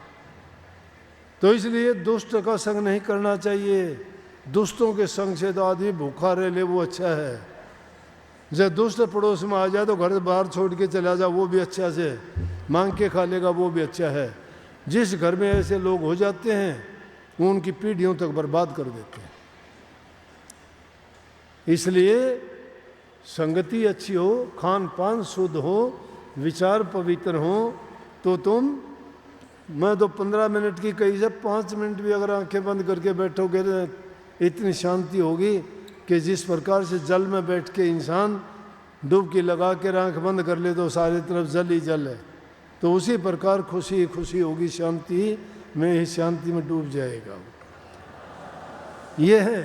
Speaker 1: तो इसलिए दुष्ट का संग नहीं करना चाहिए। दुष्टों के संग से तो आदमी भूखा रह ले वो अच्छा है। जब दुष्ट पड़ोस में आ जाए तो घर बाहर छोड़ के चला जा, वो भी अच्छा से मांग के खा लेगा, वो भी अच्छा है। जिस घर में ऐसे लोग हो जाते हैं वो उनकी पीढ़ियों तक बर्बाद कर देते हैं। इसलिए संगति अच्छी हो, खान पान शुद्ध हो, विचार पवित्र हो, तो तुम, मैं तो 15 मिनट की कही से 5 मिनट भी अगर आंखें बंद करके बैठोगे तो इतनी शांति होगी कि जिस प्रकार से जल में बैठ के इंसान डुबकी लगा के आंख बंद कर ले तो सारी तरफ जल ही जल है। तो तो उसी प्रकार खुशी खुशी होगी, शांति में ही शांति में डूब जाएगा। ये है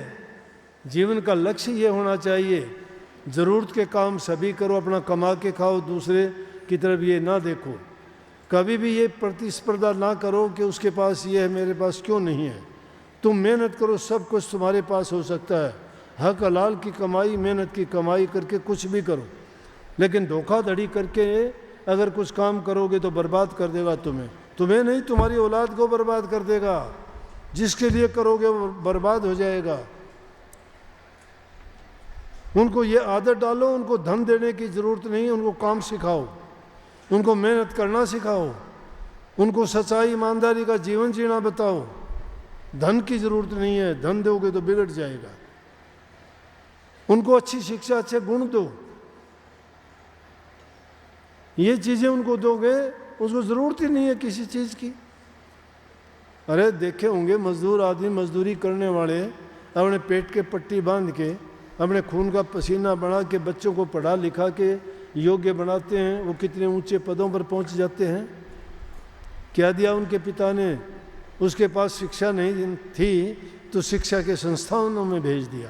Speaker 1: जीवन का लक्ष्य, ये होना चाहिए। ज़रूरत के काम सभी करो, अपना कमा के खाओ, दूसरे की तरफ ये ना देखो। कभी भी ये प्रतिस्पर्धा ना करो कि उसके पास ये है, मेरे पास क्यों नहीं है। तुम मेहनत करो, सब कुछ तुम्हारे पास हो सकता है। हक हलाल की कमाई, मेहनत की कमाई करके कुछ भी करो, लेकिन धोखाधड़ी करके अगर कुछ काम करोगे तो बर्बाद कर देगा तुम्हें नहीं, तुम्हारी औलाद को बर्बाद कर देगा। जिसके लिए करोगे वो बर्बाद हो जाएगा। उनको ये आदत डालो, उनको धन देने की ज़रूरत नहीं, उनको काम सिखाओ, उनको मेहनत करना सिखाओ, उनको सच्चाई ईमानदारी का जीवन जीना बताओ। धन की ज़रूरत नहीं है, धन दोगे तो बिगड़ जाएगा। उनको अच्छी शिक्षा, अच्छे गुण दो। ये चीज़ें उनको दोगे, उसको ज़रूरत ही नहीं है किसी चीज़ की। अरे देखे होंगे मजदूर आदमी, मजदूरी करने वाले अपने पेट के पट्टी बांध के, अपने खून का पसीना बना के बच्चों को पढ़ा लिखा के योग्य बनाते हैं, वो कितने ऊंचे पदों पर पहुंच जाते हैं। क्या दिया उनके पिता ने? उसके पास शिक्षा नहीं थी तो शिक्षा के संस्थानों में भेज दिया,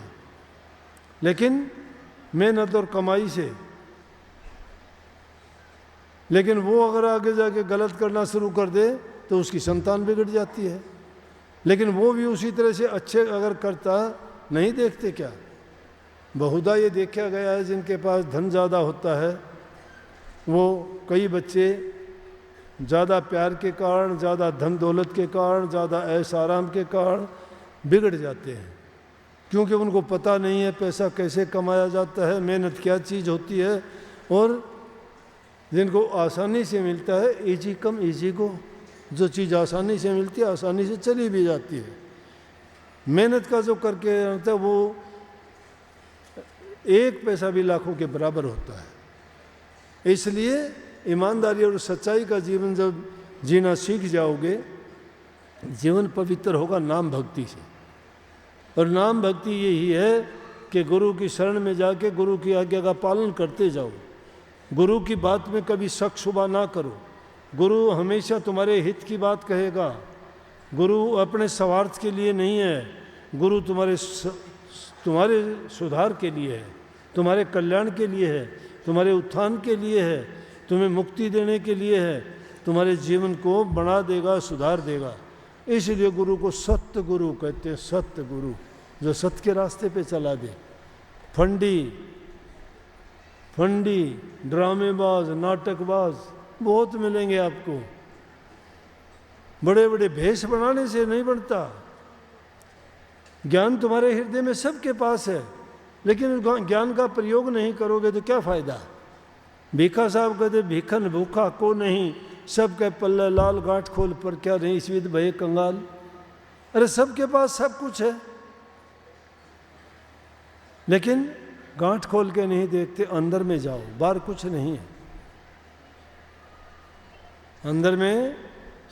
Speaker 1: लेकिन मेहनत और कमाई से। लेकिन वो अगर आगे जाके गलत करना शुरू कर दे तो उसकी संतान बिगड़ जाती है। लेकिन वो भी उसी तरह से अच्छे अगर करता, नहीं देखते क्या? बहुधा ये देखा गया है, जिनके पास धन ज़्यादा होता है वो कई बच्चे ज़्यादा प्यार के कारण, ज़्यादा धन दौलत के कारण, ज़्यादा ऐश आराम के कारण बिगड़ जाते हैं, क्योंकि उनको पता नहीं है पैसा कैसे कमाया जाता है, मेहनत क्या चीज़ होती है। और जिनको आसानी से मिलता है, इजी कम इजी गो, जो चीज़ आसानी से मिलती है आसानी से चली भी जाती है। मेहनत का जो करके रहता है वो एक पैसा भी लाखों के बराबर होता है। इसलिए ईमानदारी और सच्चाई का जीवन जब जीना सीख जाओगे, जीवन पवित्र होगा नाम भक्ति से। और नाम भक्ति यही है कि गुरु की शरण में जाके गुरु की आज्ञा का पालन करते जाओ। गुरु की बात में कभी शक शुबा ना करो। गुरु हमेशा तुम्हारे हित की बात कहेगा। गुरु अपने स्वार्थ के लिए नहीं है, गुरु तुम्हारे सुधार के लिए है, तुम्हारे कल्याण के लिए है, तुम्हारे उत्थान के लिए है, तुम्हें मुक्ति देने के लिए है, तुम्हारे जीवन को बना देगा, सुधार देगा। इसलिए गुरु को सत्य गुरु कहते हैं। सत्य गुरु जो सत्य के रास्ते पे चला दे। फंडी ड्रामेबाज, नाटकबाज बहुत मिलेंगे आपको। बड़े बड़े भेष बनाने से नहीं बनता। ज्ञान तुम्हारे हृदय में सबके पास है, लेकिन ज्ञान का प्रयोग नहीं करोगे तो क्या फायदा? भीखा साहब कहते भीखन भूखा को नहीं, सबके पल्ले लाल गांठ खोल पर क्या नहीं स्विद भय कंगाल। अरे सबके पास सब कुछ है, लेकिन गांठ खोल के नहीं देखते। अंदर में जाओ, बाहर कुछ नहीं है। अंदर में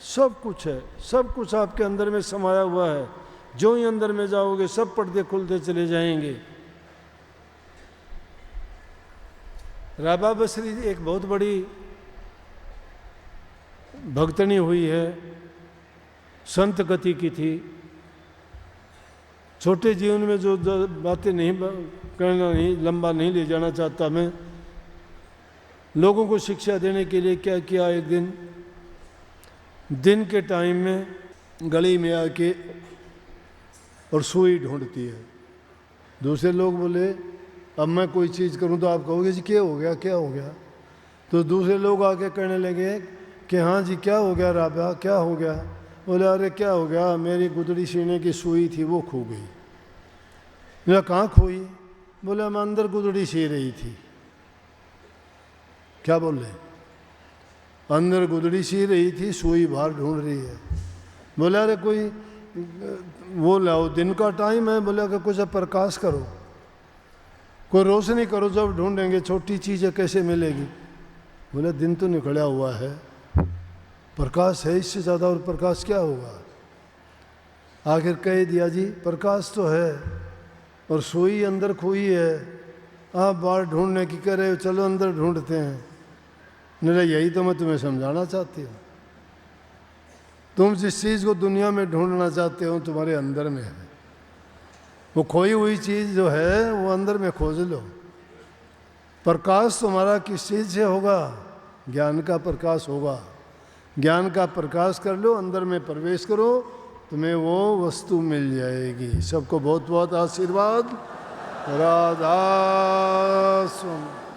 Speaker 1: सब कुछ है, सब कुछ आपके अंदर में समाया हुआ है। जो ही अंदर में जाओगे सब पर्दे खुलते चले जाएंगे। राबा बसरी एक बहुत बड़ी भक्तनी हुई है, संत गति की थी। छोटे जीवन में जो बातें नहीं करना, नहीं लंबा नहीं ले जाना चाहता मैं। लोगों को शिक्षा देने के लिए क्या किया, एक दिन के टाइम में गली में आके और सुई ढूंढती है। दूसरे लोग बोले अब मैं कोई चीज़ करूं तो आप कहोगे जी क्या हो गया, क्या हो गया? तो दूसरे लोग आके कहने लगे कि हाँ जी क्या हो गया राबा, क्या हो गया? बोले अरे क्या हो गया, मेरी गुदड़ी सीने की सुई थी वो खो गई। बोला कहाँ खोई? बोले मैं अंदर गुदड़ी सी रही थी। क्या बोल रहे? अंदर गुदड़ी सी रही थी, सुई बाहर ढूंढ रही है। बोला अरे कोई वो लाओ, दिन का टाइम है। बोला कि कुछ प्रकाश करो, कोई रोशनी करो, जब ढूंढेंगे छोटी चीज़ है कैसे मिलेगी? बोला दिन तो निकला हुआ है, प्रकाश है इससे ज़्यादा और प्रकाश क्या होगा? आखिर कह दिया जी प्रकाश तो है और सुई अंदर खोई है, आप बाहर ढूंढने की कह रहे हो, चलो अंदर ढूंढते हैं। नहीं, यही तो मैं तुम्हें समझाना चाहती हूँ। तुम जिस चीज़ को दुनिया में ढूंढना चाहते हो तुम्हारे अंदर में है। वो खोई हुई चीज़ जो है वो अंदर में खोज लो। प्रकाश तुम्हारा किस चीज़ से होगा? ज्ञान का प्रकाश होगा। ज्ञान का प्रकाश कर लो, अंदर में प्रवेश करो, तुम्हें वो वस्तु मिल जाएगी। सबको बहुत बहुत आशीर्वाद। राधा स्वामी।